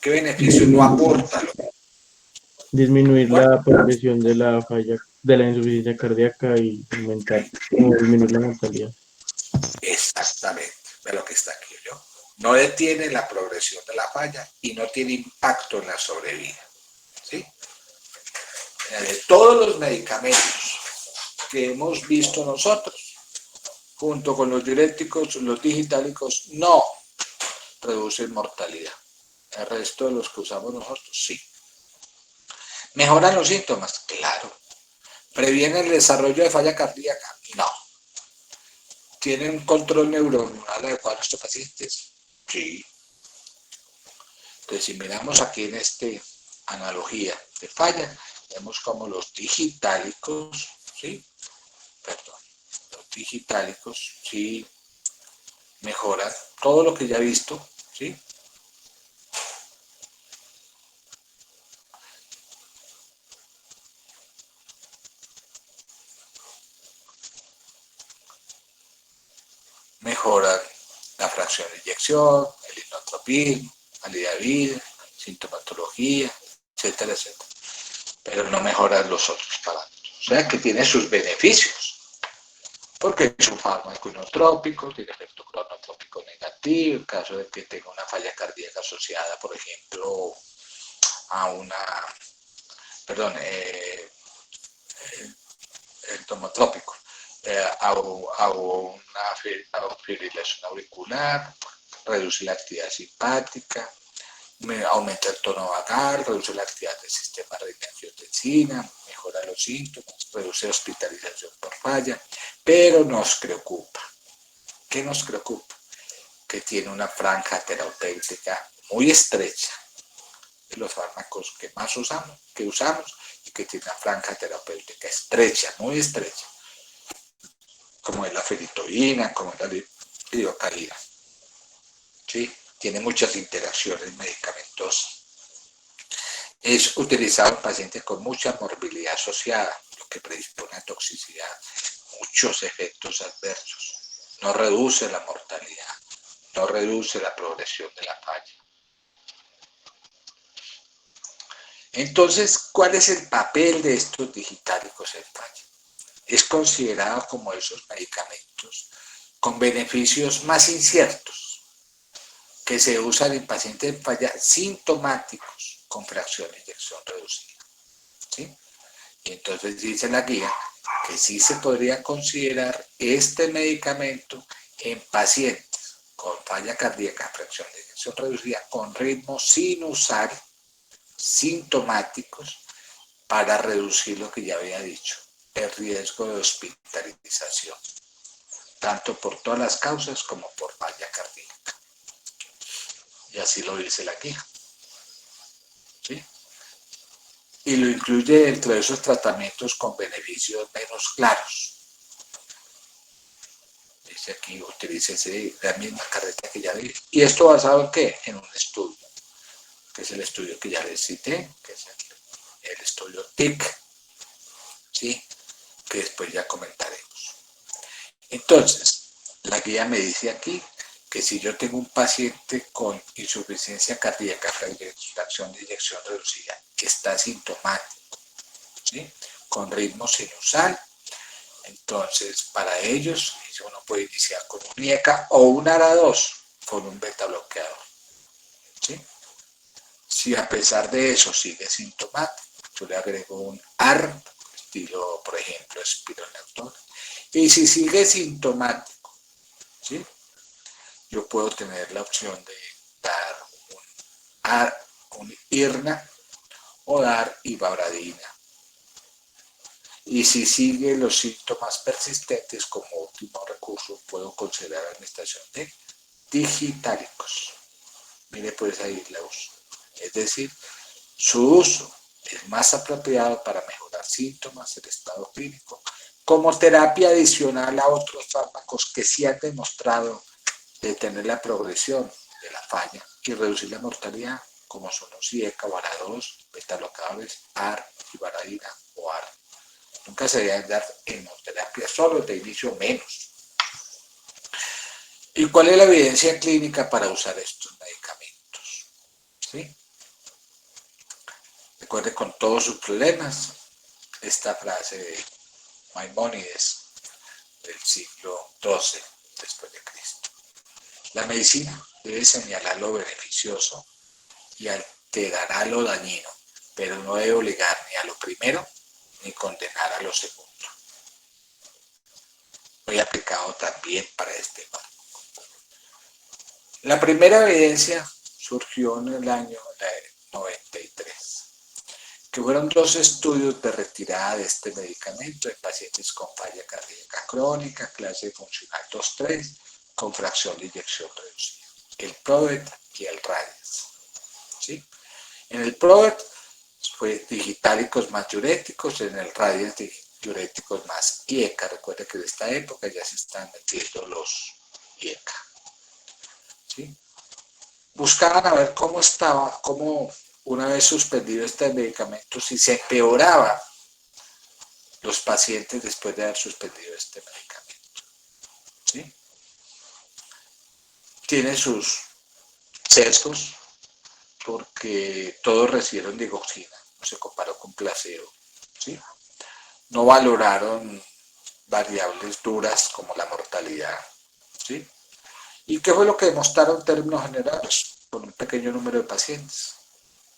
¿Qué beneficio no aporta? Disminuir la progresión de la falla, de la insuficiencia cardíaca y aumentar o disminuir la mortalidad. Exactamente, de lo que está aquí yo. No detiene la progresión de la falla y no tiene impacto en la sobrevida. ¿Sí? De todos los medicamentos que hemos visto nosotros, junto con los diuréticos, los digitálicos, no reducen mortalidad. El resto de los que usamos nosotros, sí. ¿Mejoran los síntomas? Claro. ¿Previenen el desarrollo de falla cardíaca? No. ¿Tienen un control neuronal adecuado a estos pacientes? Sí. Entonces, si miramos aquí en esta analogía de falla, vemos como los digitálicos, ¿sí? Perdón, los digitálicos sí mejoran todo lo que ya he visto, ¿sí? Mejoran la fracción de eyección, el inotropismo, calidad de vida, sintomatología, etcétera, etcétera. Pero no mejoran los otros parámetros. O sea que tiene sus beneficios, porque es un fármaco inotrópico, tiene efecto cronotrópico negativo, en caso de que tenga una falla cardíaca asociada, por ejemplo, a una, perdón, el tomotrópico, a una fibrilación auricular, reduce la actividad simpática, aumenta el tono vagal, reduce la actividad del sistema de angiotensina, mejora los síntomas, reduce hospitalización por falla, pero nos preocupa. ¿Qué nos preocupa? Que tiene una franja terapéutica muy estrecha de los fármacos que más usamos, y que tiene una franja terapéutica estrecha, muy estrecha, como es la ferritina, como es la lidocaína. ¿Sí? Tiene muchas interacciones medicamentosas. Es utilizado en pacientes con mucha morbilidad asociada, lo que predispone a toxicidad, muchos efectos adversos. No reduce la mortalidad, no reduce la progresión de la falla. Entonces, ¿cuál es el papel de estos digitálicos en falla? Es considerado como esos medicamentos con beneficios más inciertos que se usan en pacientes en falla sintomáticos con fracción de eyección reducida. ¿Sí? Y entonces dice la guía que sí se podría considerar este medicamento en pacientes con falla cardíaca, fracción de eyección reducida, con ritmo sinusal, sintomáticos, para reducir lo que ya había dicho, el riesgo de hospitalización, tanto por todas las causas como por falla cardíaca. Y así lo dice la guía. ¿Sí? Y lo incluye dentro de esos tratamientos con beneficios menos claros. Dice aquí, utilícese la misma carreta que ya dije. ¿Y esto basado en qué? En un estudio, que es el estudio que ya les cité, que es el estudio TIC, ¿sí? Que después ya comentaremos. Entonces, la guía me dice aquí que si yo tengo un paciente con insuficiencia cardíaca, fracción de eyección reducida, que está sintomático, ¿sí? Con ritmo sinusal, entonces para ellos uno puede iniciar con un IECA o un ARA2 con un beta bloqueador, ¿sí? Si a pesar de eso sigue sintomático, yo le agrego un AR, estilo, por ejemplo, espironolactona. Y si sigue sintomático, ¿sí? Yo puedo tener la opción de dar un IRNA o dar ibabradina. Y si sigue los síntomas persistentes, como último recurso, puedo considerar la administración de digitálicos. Mire pues ahí la uso. Es decir, su uso es más apropiado para mejorar síntomas, el estado clínico, como terapia adicional a otros fármacos que sí han demostrado detener la progresión de la falla y reducir la mortalidad, como son los IECA, VARA2, betalocadores, AR y varadina o AR. Nunca se deben dar hemoterapia solo, de inicio menos. ¿Y cuál es la evidencia clínica para usar estos medicamentos? ¿Sí? Recuerde con todos sus problemas esta frase de Maimónides del siglo XII después de Cristo. La medicina debe señalar lo beneficioso y alterará lo dañino, pero no debe obligar ni a lo primero ni condenar a lo segundo. Muy aplicado también para este fármaco. La primera evidencia surgió en el año 93, que fueron 2 estudios de retirada de este medicamento en pacientes con falla cardíaca crónica, clase funcional 2-3, con fracción de inyección reducida, el PROVET y el RADIANCE. ¿Sí? En el PROVET fue digitálicos más diuréticos, en el RADIANCE diuréticos más IECA. Recuerda que en esta época ya se están metiendo los IECA. ¿Sí? Buscaban a ver cómo estaba, cómo una vez suspendido este medicamento, si se empeoraba los pacientes después de haber suspendido este medicamento. ¿Sí? Tiene sus sesgos, porque todos recibieron digoxina, no se comparó con placebo. ¿Sí? No valoraron variables duras como la mortalidad. ¿Sí? ¿Y qué fue lo que demostraron en términos generales? Con un pequeño número de pacientes.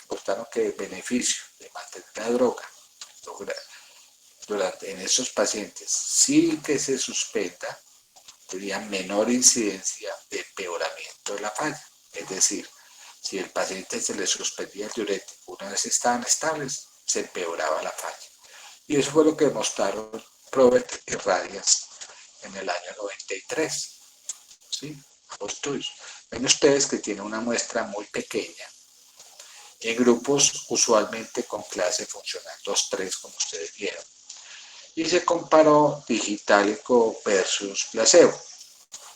Demostraron que el beneficio de mantener la droga en esos pacientes sin que se suspenda tenía menor incidencia de empeoramiento de la falla. Es decir, si el paciente se le suspendía el diurético, una vez estaban estables, se empeoraba la falla. Y eso fue lo que demostraron PROVET y RADIANCE en el año 93. ¿Sí? Ambos estudios. Ven ustedes que tiene una muestra muy pequeña, en grupos usualmente con clase funcional 2-3, como ustedes vieron. Y se comparó digitálico versus placebo.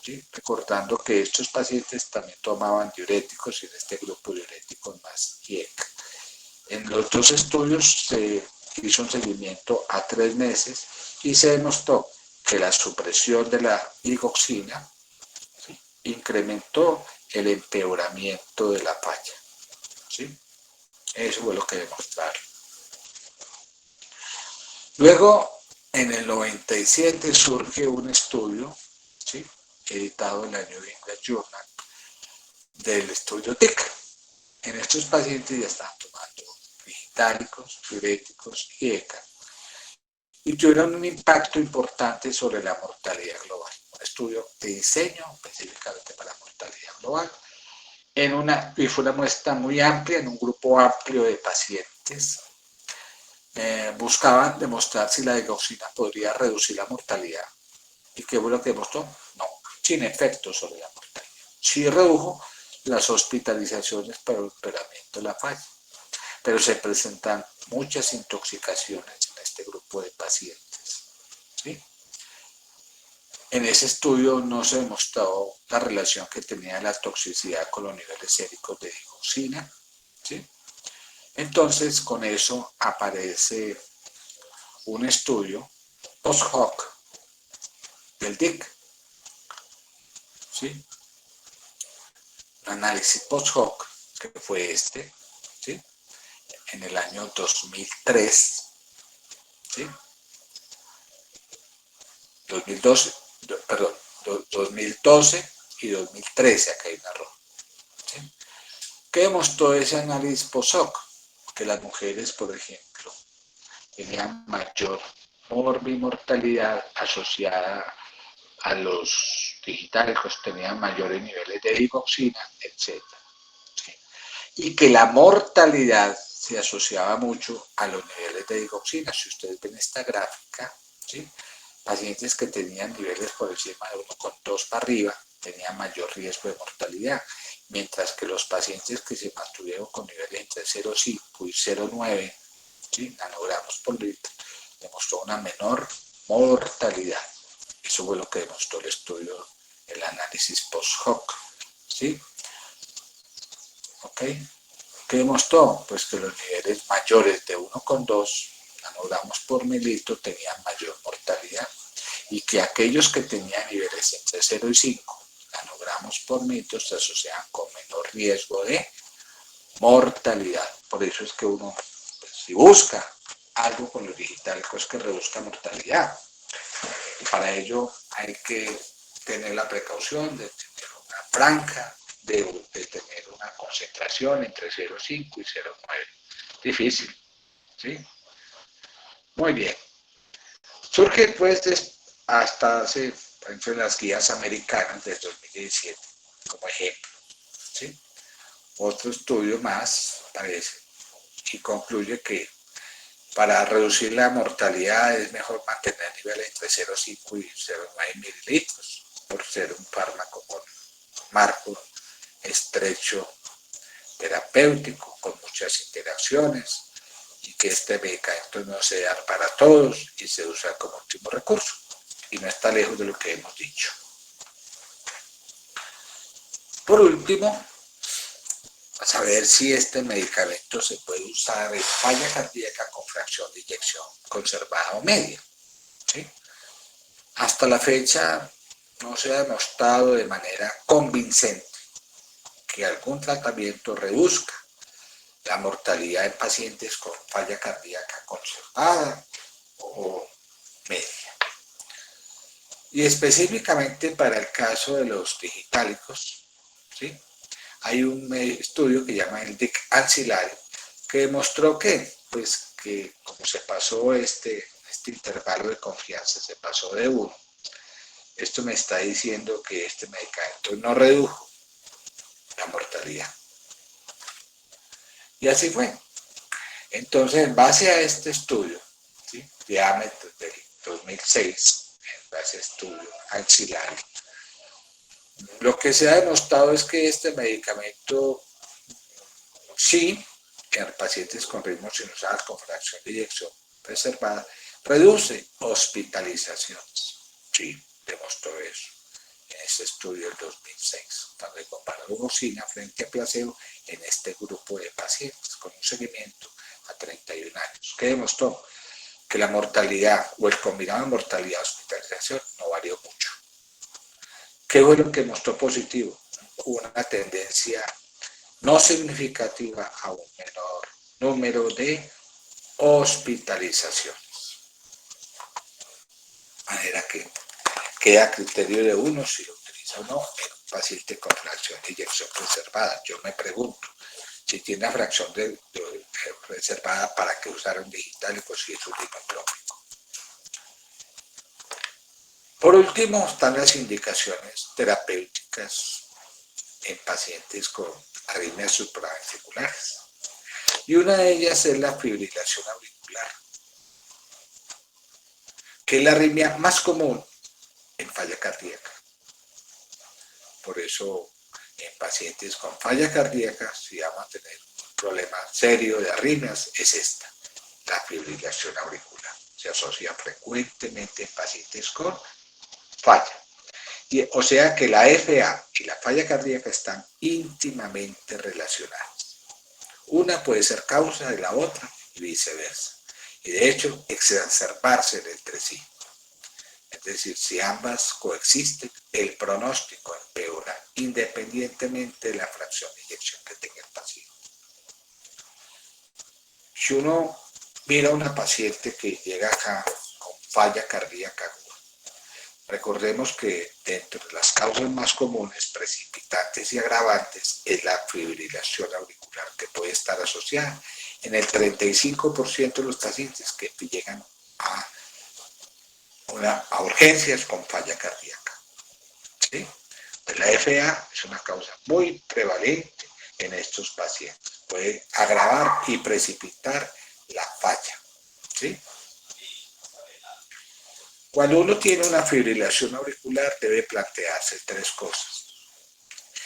¿Sí? Recordando que estos pacientes también tomaban diuréticos y en este grupo diuréticos más IECA. En los 2 estudios se hizo un seguimiento a 3 meses y se demostró que la supresión de la digoxina, ¿sí?, incrementó el empeoramiento de la falla. ¿Sí? Eso fue lo que demostraron. Luego, en el 97 surge un estudio, ¿sí?, editado en la New England Journal, del estudio TIC. En estos pacientes ya estaban tomando digitálicos, diuréticos y ECA, y tuvieron un impacto importante sobre la mortalidad global. Un estudio de diseño específicamente para la mortalidad global, y fue una muestra muy amplia, en un grupo amplio de pacientes. Buscaban demostrar si la digoxina podría reducir la mortalidad. ¿Y qué fue lo que demostró? No, sin efecto sobre la mortalidad. Sí redujo las hospitalizaciones para el empeoramiento de la falla, pero se presentan muchas intoxicaciones en este grupo de pacientes. ¿Sí? En ese estudio no se demostró la relación que tenía la toxicidad con los niveles séricos de digoxina. ¿Sí? Entonces, con eso aparece un estudio post-hoc del DIC. ¿Sí? Un análisis post-hoc, que fue este, ¿sí?, en el año 2003, ¿sí?, 2012 y 2013, acá hay un error. ¿Sí? ¿Qué demostró ese análisis post-hoc? Que las mujeres, por ejemplo, tenían mayor morbimortalidad asociada a los digitálicos, tenían mayores niveles de digoxina, etc. ¿Sí? Y que la mortalidad se asociaba mucho a los niveles de digoxina. Si ustedes ven esta gráfica, ¿sí?, pacientes que tenían niveles por encima de 1,2 para arriba, tenían mayor riesgo de mortalidad, mientras que los pacientes que se mantuvieron con niveles entre 0,5 y 0,9 nanogramos por litro demostró una menor mortalidad. Eso fue lo que demostró el estudio, el análisis post-hoc. ¿Sí? ¿Ok? ¿Qué demostró? Pues que los niveles mayores de 1,2 nanogramos por mililitro tenían mayor mortalidad y que aquellos que tenían niveles entre 0 y 5 nanogramos por mililitro se asociaban con menor riesgo de mortalidad. Por eso es que uno, pues, si busca algo con los digitales, que reduzca mortalidad. Para ello hay que tener la precaución de tener una franja, de tener una concentración entre 0,5 y 0,9. Difícil, ¿sí? Muy bien. Surge pues hasta hace, por ejemplo, en las guías americanas de 2017, como ejemplo, ¿sí? Otro estudio más aparece y concluye que para reducir la mortalidad es mejor mantener niveles entre 0,5 y 0,9 mililitros, por ser un fármaco con marco estrecho terapéutico, con muchas interacciones, y que este medicamento no se da para todos y se usa como último recurso, y no está lejos de lo que hemos dicho. Por último, a saber si este medicamento se puede usar en falla cardíaca con fracción de eyección conservada o media. ¿Sí? Hasta la fecha no se ha demostrado de manera convincente que algún tratamiento reduzca la mortalidad en pacientes con falla cardíaca conservada o media. Y específicamente para el caso de los digitalicos, ¿sí? Hay un estudio que se llama el DIC ancillario que demostró que, pues, que como se pasó este intervalo de confianza, se pasó de 1, esto me está diciendo que este medicamento no redujo la mortalidad. Y así fue. Entonces, en base a este estudio, ¿sí? Diámetro del 2006, en base a estudio ancillario, lo que se ha demostrado es que este medicamento sí, en pacientes con ritmos sinusales con fracción de eyección preservada, reduce hospitalizaciones. Sí, demostró eso en ese estudio del 2006, donde comparó glucosina frente a placebo en este grupo de pacientes con un seguimiento a 31 años. ¿Qué demostró? Que la mortalidad o el combinado de mortalidad y hospitalización no varió mucho. ¿Qué fue lo que mostró positivo? Una tendencia no significativa a un menor número de hospitalizaciones. De manera que queda a criterio de uno si lo utiliza o no en un paciente con fracción de eyección preservada. Yo me pregunto, si tiene una fracción de reservada, ¿para qué usar un digitálico si es un dinotrópico? Por último, están las indicaciones terapéuticas en pacientes con arritmias supraventriculares. Y una de ellas es la fibrilación auricular, que es la arritmia más común en falla cardíaca. Por eso, en pacientes con falla cardíaca, si vamos a tener un problema serio de arritmias, es esta, la fibrilación auricular. Se asocia frecuentemente en pacientes con falla. O sea que la FA y la falla cardíaca están íntimamente relacionadas. Una puede ser causa de la otra y viceversa. Y de hecho, exacerbarse entre sí. Es decir, si ambas coexisten, el pronóstico empeora independientemente de la fracción de eyección que tenga el paciente. Si uno mira a una paciente que llega acá con falla cardíaca aguda, recordemos que dentro de las causas más comunes, precipitantes y agravantes, es la fibrilación auricular, que puede estar asociada en el 35% de los pacientes que llegan a urgencias con falla cardíaca. ¿Sí? La FA es una causa muy prevalente en estos pacientes. Puede agravar y precipitar la falla. ¿Sí? Cuando uno tiene una fibrilación auricular debe plantearse tres cosas.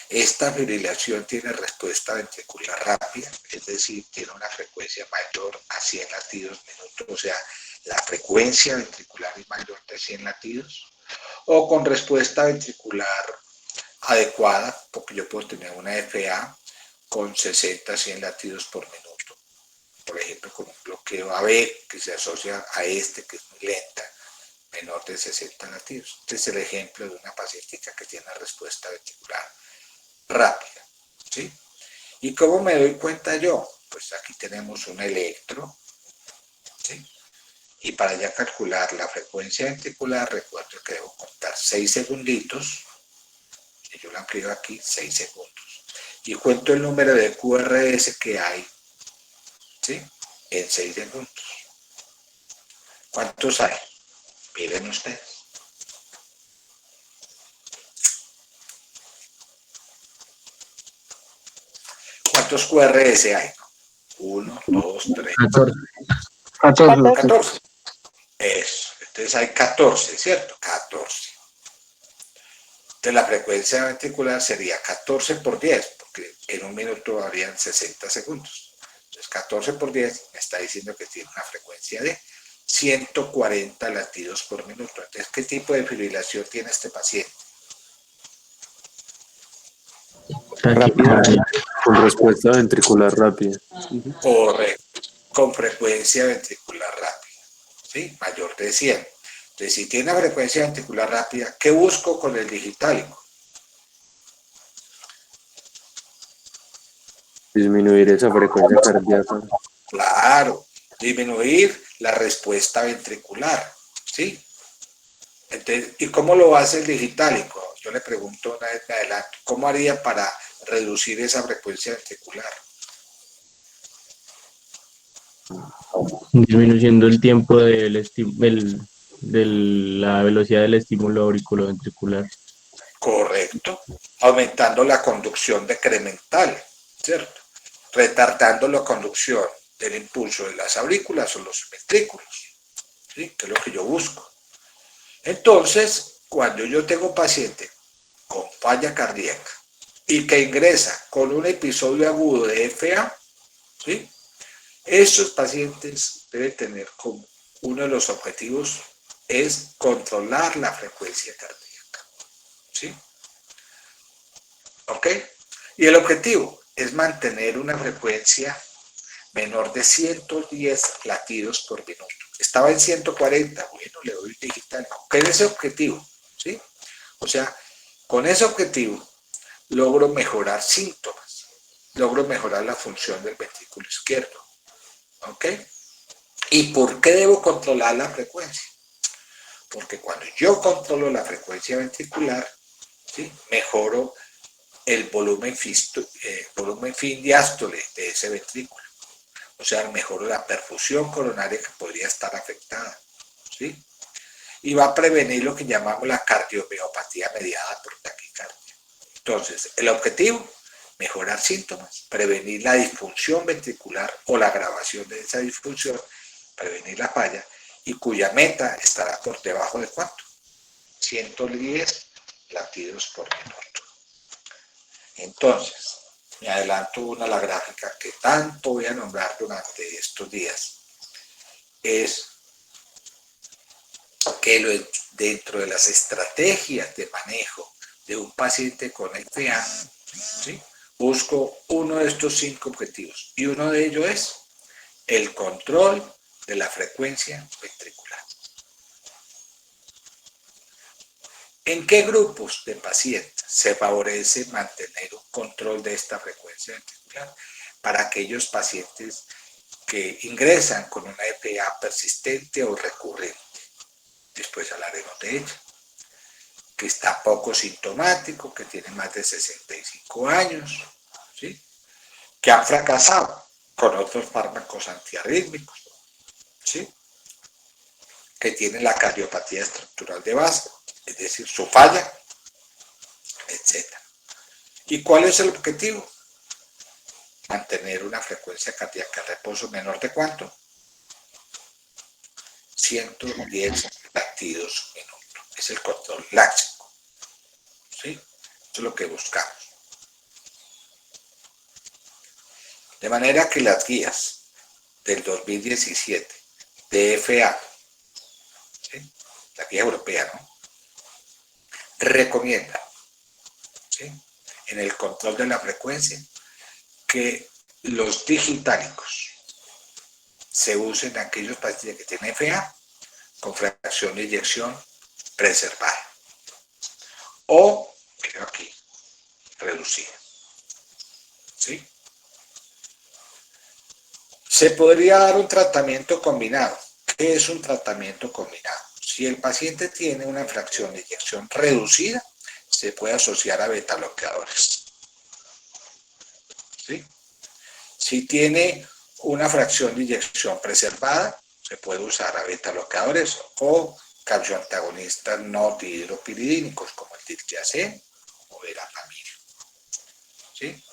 Esta fibrilación tiene respuesta ventricular rápida, es decir, tiene una frecuencia mayor a 100 latidos minutos, o sea, la frecuencia ventricular es mayor de 100 latidos, o con respuesta ventricular adecuada, porque yo puedo tener una FA con 60 a 100 latidos por minuto, por ejemplo, con un bloqueo AB que se asocia a este, que es muy lenta, menor de 60 latidos. Este es el ejemplo de una pacientica que tiene respuesta ventricular rápida, ¿sí? ¿Y cómo me doy cuenta yo? Pues aquí tenemos un electro, ¿sí? Y para ya calcular la frecuencia ventricular, recuerdo que debo contar 6 segunditos, y yo la escribo aquí, 6 segundos. Y cuento el número de QRS que hay, ¿sí? En 6 segundos. ¿Cuántos hay? Miren ustedes. ¿Cuántos QRS hay? 1, 2, 3, 14. 14. Eso. Entonces hay 14, ¿cierto? 14. Entonces la frecuencia ventricular sería 14 por 10, porque en un minuto habrían 60 segundos. Entonces 14 por 10 me está diciendo que tiene una frecuencia de 140 latidos por minuto. Entonces, ¿qué tipo de fibrilación tiene este paciente? Taquicardia. Con respuesta ventricular rápida. Correcto, con frecuencia ventricular rápida, ¿sí? Mayor de 100. Entonces, si tiene una frecuencia ventricular rápida, ¿qué busco con el digitálico? Disminuir esa frecuencia cardíaca. Claro, disminuir la respuesta ventricular, ¿sí? Entonces, ¿y cómo lo hace el digitálico? Yo le pregunto una vez en adelante, ¿cómo haría para reducir esa frecuencia ventricular? Disminuyendo el tiempo de la velocidad del estímulo auriculoventricular. Correcto, aumentando la conducción decremental, ¿cierto? Retardando la conducción del impulso de las aurículas o los ventrículos, ¿sí? Que es lo que yo busco. Entonces, cuando yo tengo un paciente con falla cardíaca y que ingresa con un episodio agudo de FA, ¿sí? Esos pacientes deben tener como uno de los objetivos es controlar la frecuencia cardíaca, ¿sí? ¿Ok? Y el objetivo es mantener una frecuencia menor de 110 latidos por minuto. Estaba en 140, bueno, le doy digital. Con ese objetivo, ¿sí? O sea, con ese objetivo logro mejorar síntomas, logro mejorar la función del ventrículo izquierdo, ¿ok? ¿Y por qué debo controlar la frecuencia? Porque cuando yo controlo la frecuencia ventricular, ¿sí? Mejoro el volumen fin diástole de ese ventrículo. O sea, mejoro la perfusión coronaria que podría estar afectada, ¿sí? Y va a prevenir lo que llamamos la cardiomiopatía mediada por taquicardia. Entonces, el objetivo, mejorar síntomas, prevenir la disfunción ventricular o la agravación de esa disfunción, prevenir la falla, y cuya meta estará por debajo de ¿cuánto? 110 latidos por minuto. Entonces, me adelanto una a la gráfica que tanto voy a nombrar durante estos días. Es que dentro de las estrategias de manejo de un paciente con FA, ¿sí? Busco uno de estos 5 objetivos y uno de ellos es el control de la frecuencia ventricular. ¿En qué grupos de pacientes se favorece mantener un control de esta frecuencia ventricular? Para aquellos pacientes que ingresan con una FA persistente o recurrente. Después hablaremos de ella. Que está poco sintomático, que tiene más de 65 años, ¿sí? Que han fracasado con otros fármacos antiarrítmicos, ¿sí? Que tienen la cardiopatía estructural de base, es decir, su falla, etc. ¿Y cuál es el objetivo? Mantener una frecuencia cardíaca de reposo menor de ¿cuánto? 110 latidos minuto. Es el control láctico. ¿Sí? Eso es lo que buscamos. De manera que las guías del 2017 de FA, ¿sí? La guía europea, ¿no? Recomienda, ¿sí? En el control de la frecuencia que los digitálicos se usen en aquellos pacientes que tienen FA con fracción de eyección preservada o, creo aquí, reducida. ¿Sí? Se podría dar un tratamiento combinado. ¿Qué es un tratamiento combinado? Si el paciente tiene una fracción de eyección reducida, se puede asociar a beta-bloqueadores. ¿Sí? Si tiene una fracción de eyección preservada, se puede usar a beta-bloqueadores o calcioantagonistas no dihidropiridínicos como el diltiazem o verapamil. ¿Sí?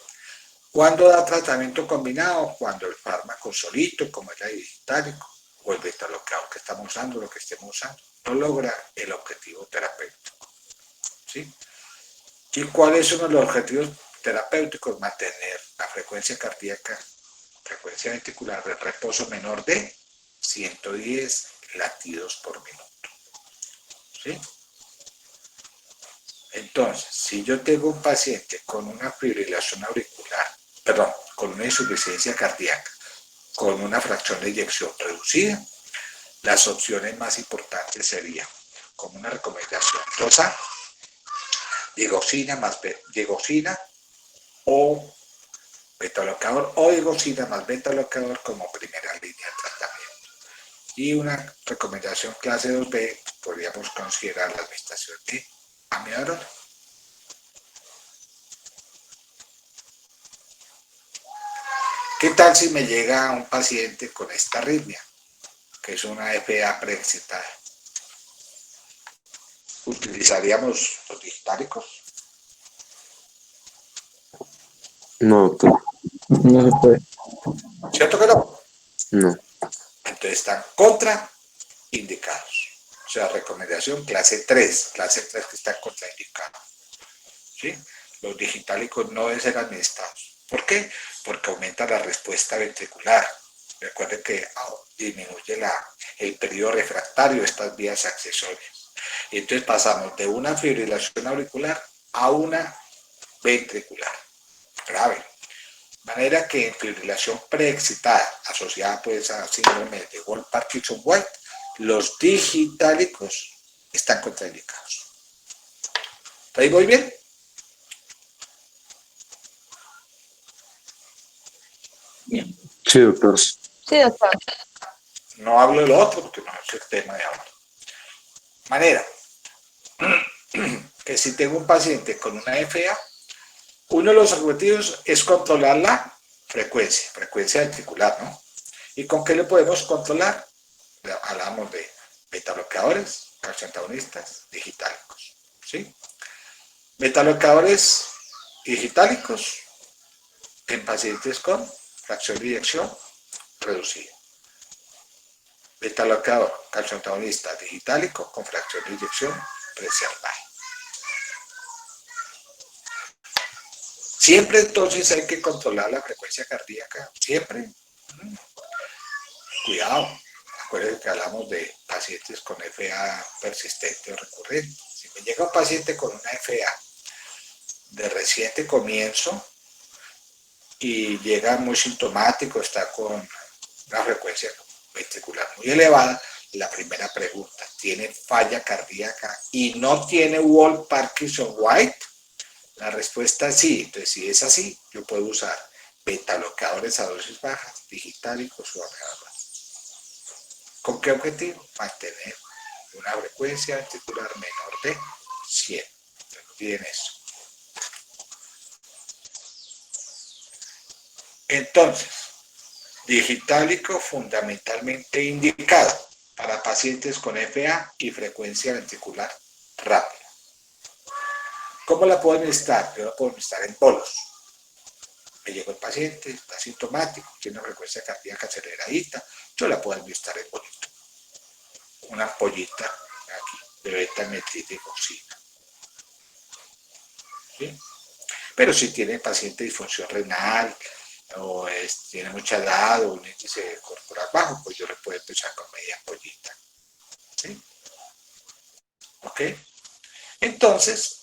¿Cuándo da tratamiento combinado? Cuando el fármaco solito, como el digitálico o el beta-bloqueador que estamos usando, lo que estemos usando, no logra el objetivo terapéutico. ¿Sí? ¿Y cuáles son los objetivos terapéuticos? Mantener la frecuencia cardíaca, frecuencia ventricular de reposo menor de 110 latidos por minuto. ¿Sí? Entonces, si yo tengo un paciente con una fibrilación auricular, perdón, con una insuficiencia cardíaca, con una fracción de eyección reducida, las opciones más importantes serían, como una recomendación, dosa, digoxina o beta-bloqueador o digoxina más beta-bloqueador como primera línea de tratamiento. Y una recomendación clase 2B, podríamos considerar la administración de amiodarona. ¿Qué tal si me llega un paciente con esta arritmia, que es una FA preexcitada? ¿Utilizaríamos los digitálicos? No, doctor. No se puede. ¿Cierto que no? No. Entonces están contraindicados. O sea, recomendación clase 3 que están contraindicados. ¿Sí? Los digitálicos no deben ser administrados. ¿Por qué? Porque aumenta la respuesta ventricular. Recuerden que disminuye el periodo refractario de estas vías accesorias. Y entonces pasamos de una fibrilación auricular a una ventricular. Grave. De manera que en fibrilación preexcitada, asociada pues a síndrome de Wolff-Parkinson-White, los digitálicos están contraindicados. ¿Está ahí voy bien? Sí, doctor. Sí, doctor. No hablo de lo otro porque no es el tema de ahora. Manera que si tengo un paciente con una FA, uno de los objetivos es controlar la frecuencia ventricular, ¿no? ¿Y con qué le podemos controlar? Hablamos de beta-bloqueadores, calcioantagonistas, digitálicos, ¿sí? Beta-bloqueadores digitálicos en pacientes con fracción de eyección reducida. Beta-bloqueador calcioantagonista digitálico con fracción de eyección preservada. Siempre entonces hay que controlar la frecuencia cardíaca, siempre. Cuidado, acuérdense que hablamos de pacientes con FA persistente o recurrente. Si me llega un paciente con una FA de reciente comienzo y llega muy sintomático, está con una frecuencia ventricular muy elevada, la primera pregunta, ¿tiene falla cardíaca y no tiene Wolff-Parkinson-White? La respuesta es sí. Entonces, si es así, yo puedo usar beta-bloqueadores a dosis bajas, digitálicos o amiodarona. ¿Con qué objetivo? Mantener una frecuencia ventricular menor de 100. No olviden eso. Entonces, digitálico fundamentalmente indicado para pacientes con FA y frecuencia ventricular rápida. ¿Cómo la puedo administrar? Yo la puedo administrar en bolos. Me llegó el paciente, está sintomático, tiene una frecuencia cardíaca aceleradita, yo la puedo administrar en bolito. Una ampollita aquí, de beta-metildigoxina. ¿Sí? Pero si tiene paciente disfunción renal, o tiene mucha edad, o un índice corporal bajo, pues yo le puedo empezar con media ampollita. ¿Sí? ¿Ok? Entonces,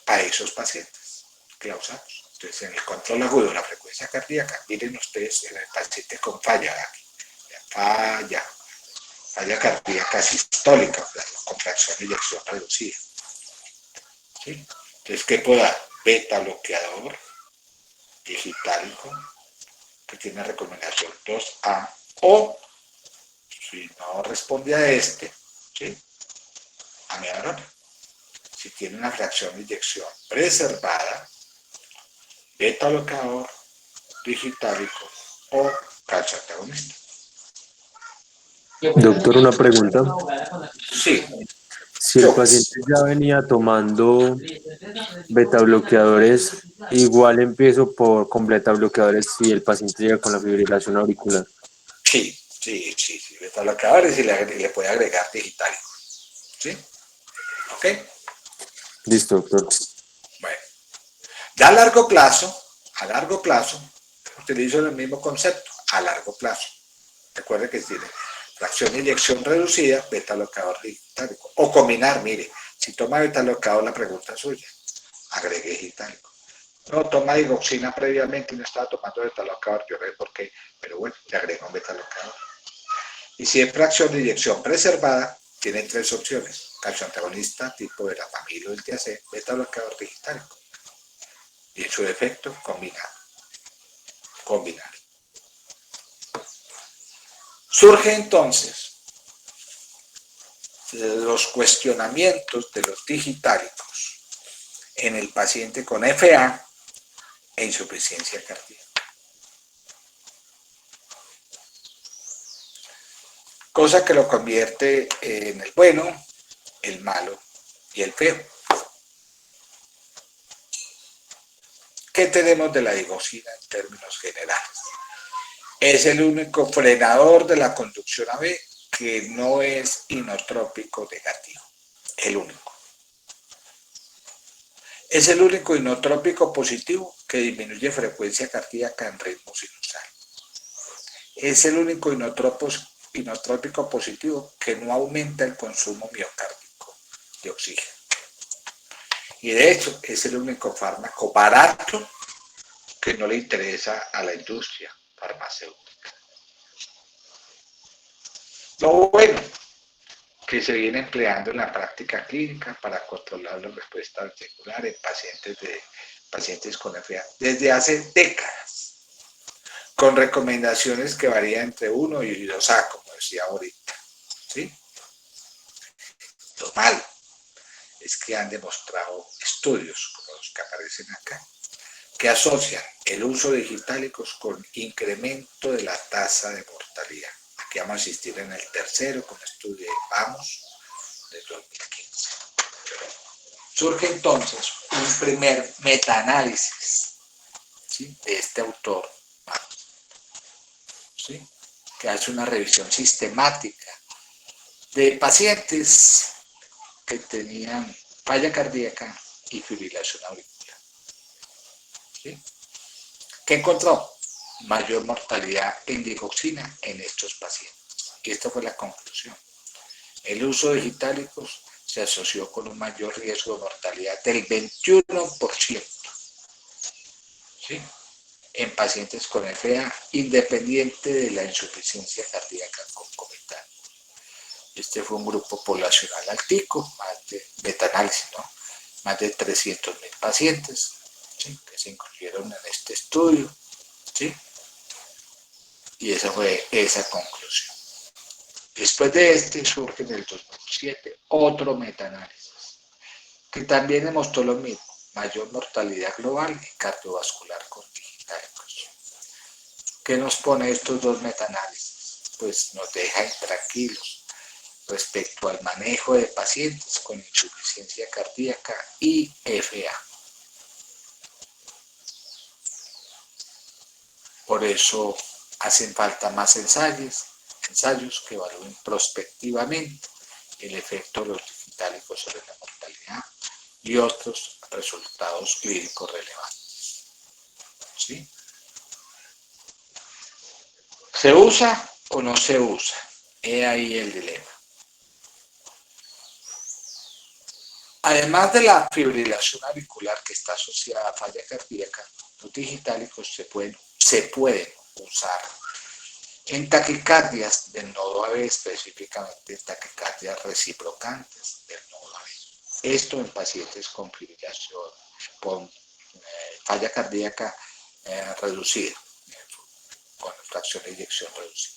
a esos pacientes que la usamos. Entonces, en el control agudo de la frecuencia cardíaca, miren ustedes en el paciente con falla, aquí, falla cardíaca sistólica, con fracción de eyección reducida. ¿Sí? Entonces, ¿qué puedo dar? Beta bloqueador digitálico, que tiene recomendación 2A, o si no responde a este, ¿sí? Amiodarona. Si tiene una fracción de eyección preservada, beta bloqueador digitálico o calcio antagonista. Doctor, una pregunta. Sí, Si el paciente ya venía tomando beta bloqueadores, igual empiezo con beta bloqueadores si el paciente llega con la fibrilación auricular. sí, beta bloqueadores y le puede agregar digitálico. ¿Sí? ¿Ok? Listo, doctor. Bueno, ya a largo plazo, utilizo el mismo concepto, a largo plazo. Recuerde que tiene fracción de inyección reducida, beta bloqueador digitálico. O combinar, mire, si toma beta bloqueador, la pregunta es suya, agregue digitálico. No toma digoxina previamente y no estaba tomando beta bloqueador, yo no sé por qué, pero bueno, le agrego un beta bloqueador. Y si es fracción de inyección preservada, tiene tres opciones: calcio antagonista tipo de la familia del TAC, beta bloqueador digitálico. Y en su defecto, combinar. Surge entonces los cuestionamientos de los digitálicos en el paciente con FA e insuficiencia cardíaca. Cosa que lo convierte en el bueno, el malo y el feo. ¿Qué tenemos de la digoxina en términos generales? Es el único frenador de la conducción AB que no es inotrópico negativo. El único. Es el único inotrópico positivo que disminuye frecuencia cardíaca en ritmo sinusal. Es el único inotrópico positivo que no aumenta el consumo miocárdico de oxígeno. Y de hecho, es el único fármaco barato que no le interesa a la industria farmacéutica. Lo bueno, que se viene empleando en la práctica clínica para controlar la respuesta ventricular en pacientes con FA desde hace décadas, con recomendaciones que varían entre 1 y 2A, como decía ahorita. ¿Sí? Lo malo es que han demostrado estudios, como los que aparecen acá, que asocian el uso de digitálicos con incremento de la tasa de mortalidad. Aquí vamos a asistir en el tercero con estudio de VAMOS de 2015. Surge entonces un primer metaanálisis, ¿sí?, de este autor, ¿sí?, que hace una revisión sistemática de pacientes que tenían falla cardíaca y fibrilación auricular. ¿Sí? ¿Qué encontró? Mayor mortalidad en digoxina en estos pacientes. Y esta fue la conclusión. El uso de digitálicos se asoció con un mayor riesgo de mortalidad del 21%, ¿sí?, en pacientes con FA, independiente de la insuficiencia cardíaca concomitante. Este fue un grupo poblacional altico, más de metaanálisis, ¿no?, más de 300.000 pacientes, ¿sí?, que se incluyeron en este estudio, ¿sí? Y esa fue esa conclusión. Después de este surge en el 2007 otro metaanálisis que también demostró lo mismo: mayor mortalidad global y cardiovascular con digitálicos. ¿Qué nos pone estos dos metaanálisis? Pues nos deja intranquilos respecto al manejo de pacientes con insuficiencia cardíaca y FA. Por eso hacen falta más ensayos que evalúen prospectivamente el efecto de los digitálicos sobre la mortalidad y otros resultados clínicos relevantes. ¿Sí? ¿Se usa o no se usa? He ahí el dilema. Además de la fibrilación auricular que está asociada a falla cardíaca, los digitálicos se pueden usar en taquicardias del nodo AB, específicamente taquicardias reciprocantes del nodo AB. Esto en pacientes con fibrilación, con falla cardíaca reducida, con fracción de eyección reducida.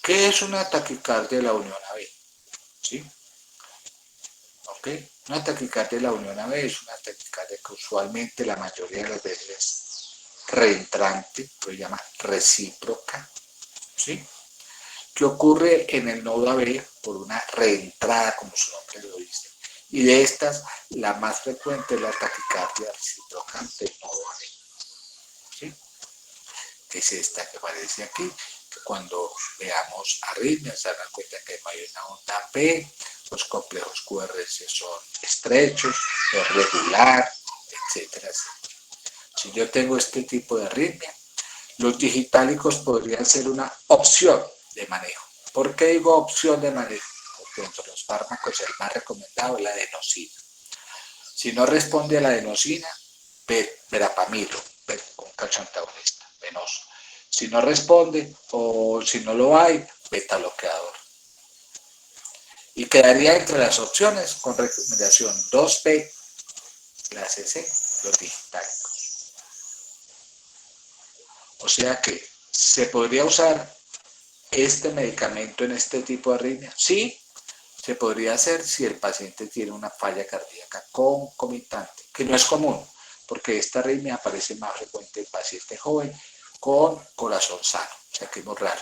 ¿Qué es una taquicardia de la unión AB? ¿Sí? ¿Okay? Una taquicardia de la unión AB es una taquicardia que usualmente la mayoría de las veces es reentrante, lo llama recíproca, ¿sí? Que ocurre en el nodo AB por una reentrada, como su nombre lo dice. Y de estas, la más frecuente es la taquicardia recíproca del nodo AB, ¿sí? Que es esta que aparece aquí, que cuando veamos arritmias se dan cuenta que hay una onda P, los complejos QRS son estrechos, es regular, etcétera, etcétera. Si yo tengo este tipo de arritmia, los digitálicos podrían ser una opción de manejo. ¿Por qué digo opción de manejo? Porque entre los fármacos el más recomendado es la adenosina. Si no responde a la adenosina, verapamilo, un calcio antagonista, venoso. Si no responde o si no lo hay, beta bloqueador. Y quedaría entre las opciones con recomendación 2B, clase C, los digitálicos. O sea que se podría usar este medicamento en este tipo de arritmia. Sí, se podría hacer si el paciente tiene una falla cardíaca concomitante, que no es común, porque esta arritmia aparece más frecuente en paciente joven con corazón sano, o sea que es muy raro.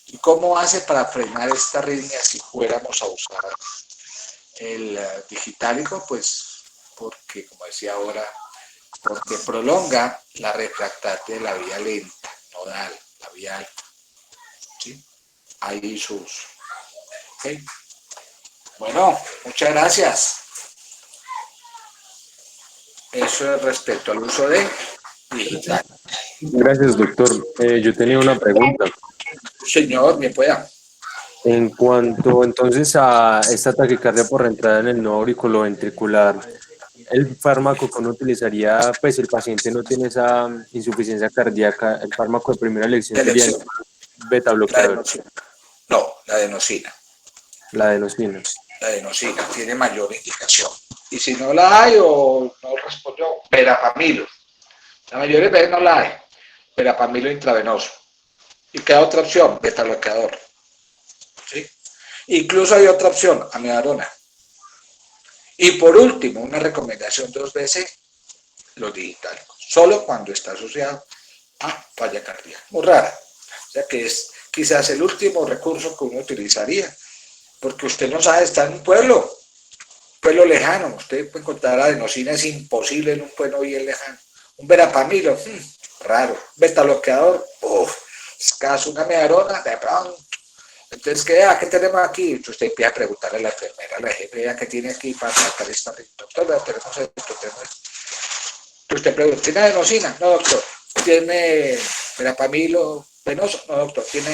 ¿Y cómo hace para frenar esta arritmia si fuéramos a usar el digitálico? Pues porque, como decía ahora, porque prolonga la refractaria de la vía lenta, nodal, la vía alta. ¿Sí? Ahí su uso. ¿Okay? Bueno, muchas gracias. Eso es respecto al uso de digital. Gracias, doctor. Yo tenía una pregunta. Señor, me pueda. En cuanto entonces a esta taquicardia por reentrada en el nodo auriculoventricular, el fármaco que uno utilizaría, pues el paciente no tiene esa insuficiencia cardíaca, el fármaco de primera elección De sería el elección, beta la bloqueador, adenosina. No, la adenosina. la adenosina. La adenosina tiene mayor indicación. Y si no la hay o no respondió, verapamilo. La mayoría de veces no la hay. Verapamilo intravenoso. ¿Y qué otra opción? Beta bloqueador. ¿Sí? Incluso hay otra opción, amiodarona. Y por último, una recomendación 2B, los digitálicos. Solo cuando está asociado a falla cardíaca. Muy rara. O sea que es quizás el último recurso que uno utilizaría. Porque usted no sabe, está en un pueblo lejano. Usted puede encontrar adenosina, es imposible en un pueblo bien lejano. Un verapamilo, raro. Beta bloqueador, escaso. Una amiodarona, de pronto. Entonces, ¿qué tenemos aquí? Usted empieza a preguntarle a la enfermera, a la jefe, ¿qué tiene aquí para sacar esta rica? Doctor, tenemos esto, tenemos esto. Usted pregunta, ¿tiene adenosina? No, doctor. ¿Tiene verapamilo venoso? No, doctor. ¿Tiene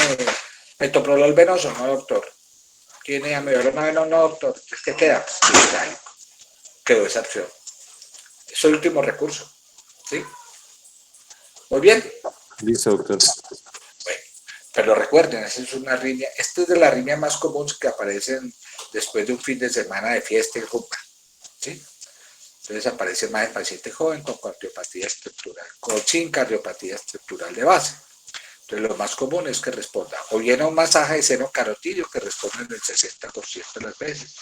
metoprolol venoso? No, doctor. ¿Tiene amiodarona venoso? No, doctor. Entonces, ¿qué queda? Digitálico. Quedó esa opción. Es el último recurso. ¿Sí? Muy bien. Listo, doctor. Bueno, pero recuerden, esa es una arritmia. Esta es de las arritmias más comunes que aparecen después de un fin de semana de fiesta y rumba. ¿Sí? Entonces aparece más en paciente joven con cardiopatía estructural, sin cardiopatía estructural de base. Entonces lo más común es que responda o bien a un masaje de seno carotidio, que responden el 60% de las veces.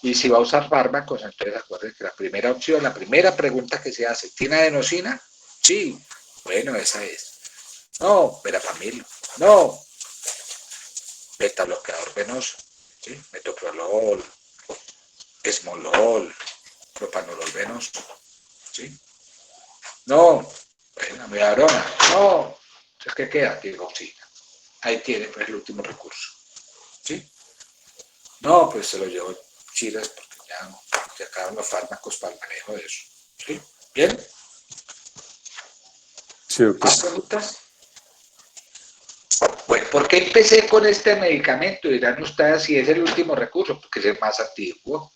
Y si va a usar fármacos, entonces acuérdense que la primera opción, la primera pregunta que se hace, ¿tiene adenosina? Sí. Bueno, esa es. No, verapamilo. No. Beta bloqueador venoso. ¿Sí? Metoprolol, esmolol, propanolol venoso. ¿Sí? No, bueno, amiodarona. No. Entonces, ¿qué queda? Digoxina. Ahí tiene pues el último recurso. ¿Sí? No, pues se lo llevo chiras porque ya se acaban los fármacos para el manejo de eso. ¿Sí? ¿Bien? Sí, doctor. ¿Más preguntas? Bueno, ¿por qué empecé con este medicamento? Dirán ustedes si es el último recurso, porque es el más antiguo.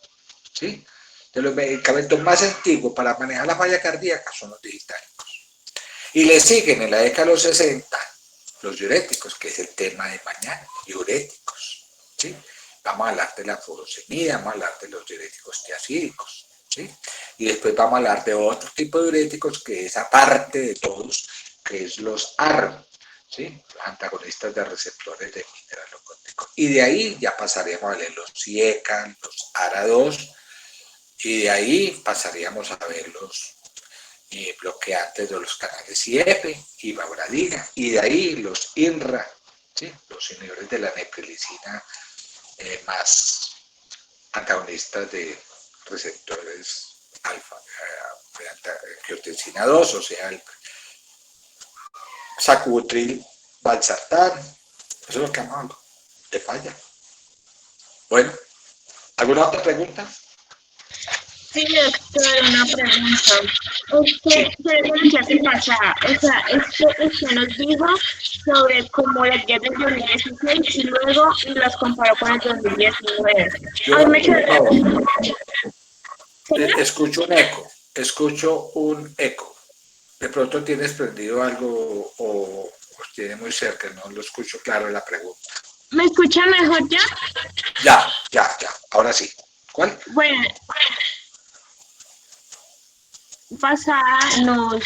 ¿Sí? De los medicamentos más antiguos para manejar la falla cardíaca son los digitálicos. Y le siguen en la década de los 60 los diuréticos, que es el tema de mañana, diuréticos. ¿Sí? Vamos a hablar de la furosemida, vamos a hablar de los diuréticos tiazídicos. ¿Sí? Y después vamos a hablar de otro tipo de diuréticos que es aparte de todos, que es los AR, ¿sí? Los antagonistas de receptores de mineralocórticos. Y de ahí ya pasaremos a ver los IECA, los ARA2, y de ahí pasaríamos a ver los bloqueantes de los canales IF y Babradiga, y de ahí los INRA, ¿sí? Los inhibidores de la neprilicina más antagonistas de receptores alfa, angiotensina 2, o sea, el sacubitril, valsartán. Eso es lo que hablamos de falla. Bueno, ¿alguna otra pregunta? Sí, doctor, una pregunta. Sí. Sobre la clase pasada, o sea, usted nos dijo sobre cómo las guías del 2016 y luego las comparó con el 2019. A mí Yo, me quedó... ¿Señor? escucho un eco. De pronto tienes prendido algo o os tiene muy cerca, no lo escucho claro en la pregunta. ¿Me escucha mejor ya? Ya, ahora sí. ¿Cuál? Bueno, pasada nos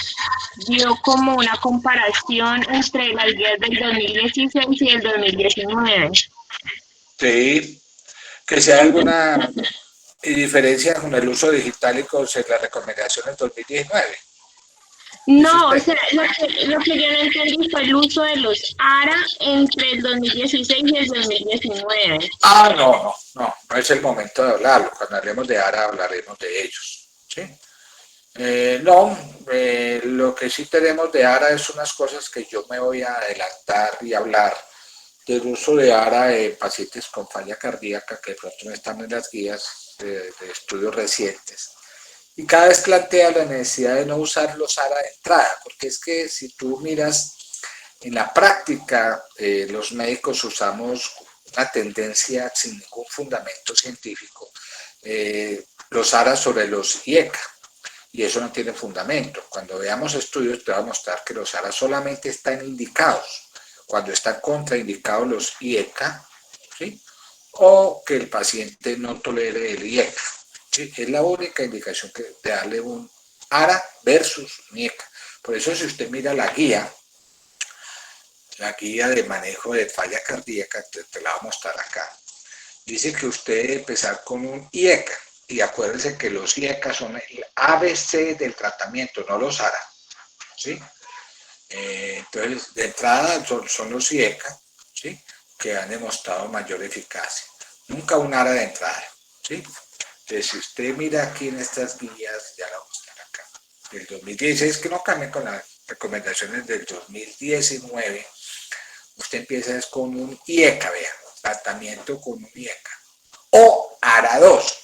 dio como una comparación entre las guías del 2016 y el 2019. Sí, que si hay alguna diferencia con el uso digital y con las recomendaciones 2019, dice No, o usted. sea, lo que yo no entendí fue el uso de los ARA entre el 2016 y el 2019. No es el momento de hablarlo. Cuando hablemos de ARA hablaremos de ellos. ¿Sí? Lo que sí tenemos de ARA es unas cosas que yo me voy a adelantar y hablar del uso de ARA en pacientes con falla cardíaca que de pronto no están en las guías de estudios recientes. Y cada vez plantea la necesidad de no usar los ARA de entrada, porque es que si tú miras en la práctica, los médicos usamos una tendencia sin ningún fundamento científico, los ARA sobre los IECA, y eso no tiene fundamento. Cuando veamos estudios te va a mostrar que los ARA solamente están indicados cuando están contraindicados los IECA, ¿sí? O que el paciente no tolere el IECA. ¿Sí? Es la única indicación que de darle un ARA versus un IECA. Por eso si usted mira la guía de manejo de falla cardíaca, te la voy a mostrar acá. Dice que usted debe empezar con un IECA, y acuérdense que los IECA son el ABC del tratamiento, no los ARA, ¿sí? Entonces, de entrada son los IECA, ¿sí? Que han demostrado mayor eficacia. Nunca un ARA de entrada, ¿sí? Entonces, si usted mira aquí en estas guías, ya la voy a mostrar acá, del 2016, que no cambien con las recomendaciones del 2019, usted empieza con un IECA, vea, tratamiento con un IECA, o ARA2.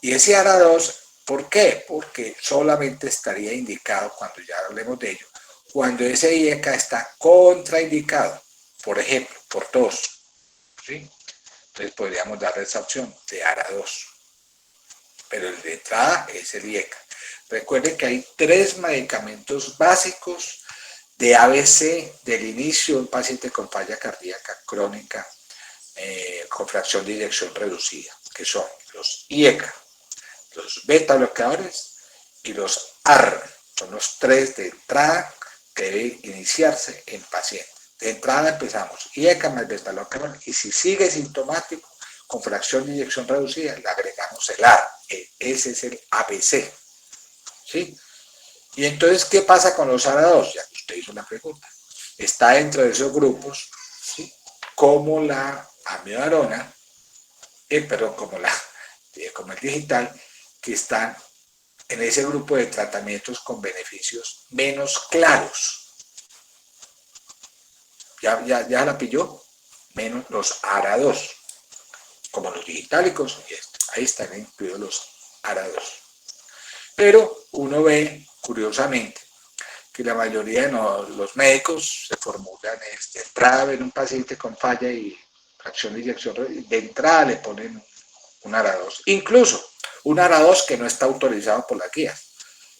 Y ese ARA2, ¿por qué? Porque solamente estaría indicado, cuando ya hablemos de ello, cuando ese IECA está contraindicado, por ejemplo, por tos, ¿sí? Entonces podríamos darle esa opción de ARA2. Pero el de entrada es el IECA. Recuerden que hay 3 medicamentos básicos de ABC del inicio de un paciente con falla cardíaca crónica con fracción de eyección reducida, que son los IECA, los beta bloqueadores y los AR. Son los 3 de entrada que deben iniciarse en paciente. De entrada empezamos IECA más beta bloqueador, y si sigue sintomático con fracción de eyección reducida, le agregamos el AR. Ese es el ABC. ¿Sí? Y entonces, ¿qué pasa con los ARA2? Ya que usted hizo la pregunta. Está dentro de esos grupos, ¿sí? Como la amiodarona, como el digital, que están en ese grupo de tratamientos con beneficios menos claros. ¿Ya la pilló? Menos los ARA2. como los digitálicos, y ahí están incluidos los arados. Pero uno ve, curiosamente, que la mayoría de los médicos se formulan de entrada, ven un paciente con falla y fracción de inyección, de entrada le ponen un ARA2, incluso un ARA2 que no está autorizado por las guías.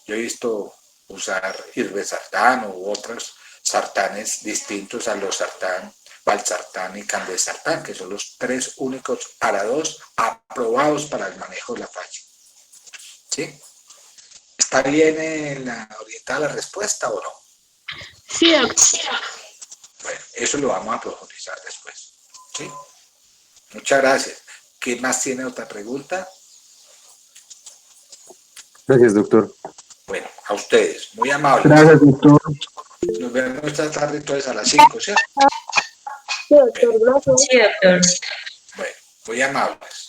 Yo he visto usar irbesartán u otros sartanes distintos a los sartán, valsartán y candesartán, que son los 3 únicos ARA2 aprobados para el manejo de la falla. ¿Sí? ¿Está bien orientada la respuesta o no? Sí, doctor. Bueno, eso lo vamos a profundizar después. ¿Sí? Muchas gracias. ¿Quién más tiene otra pregunta? Gracias, doctor. Bueno, a ustedes, muy amables. Gracias, doctor. Nos vemos esta tarde entonces a las 5, ¿cierto? Sí, doctor, gracias. Sí, doctor. Bueno, muy amables.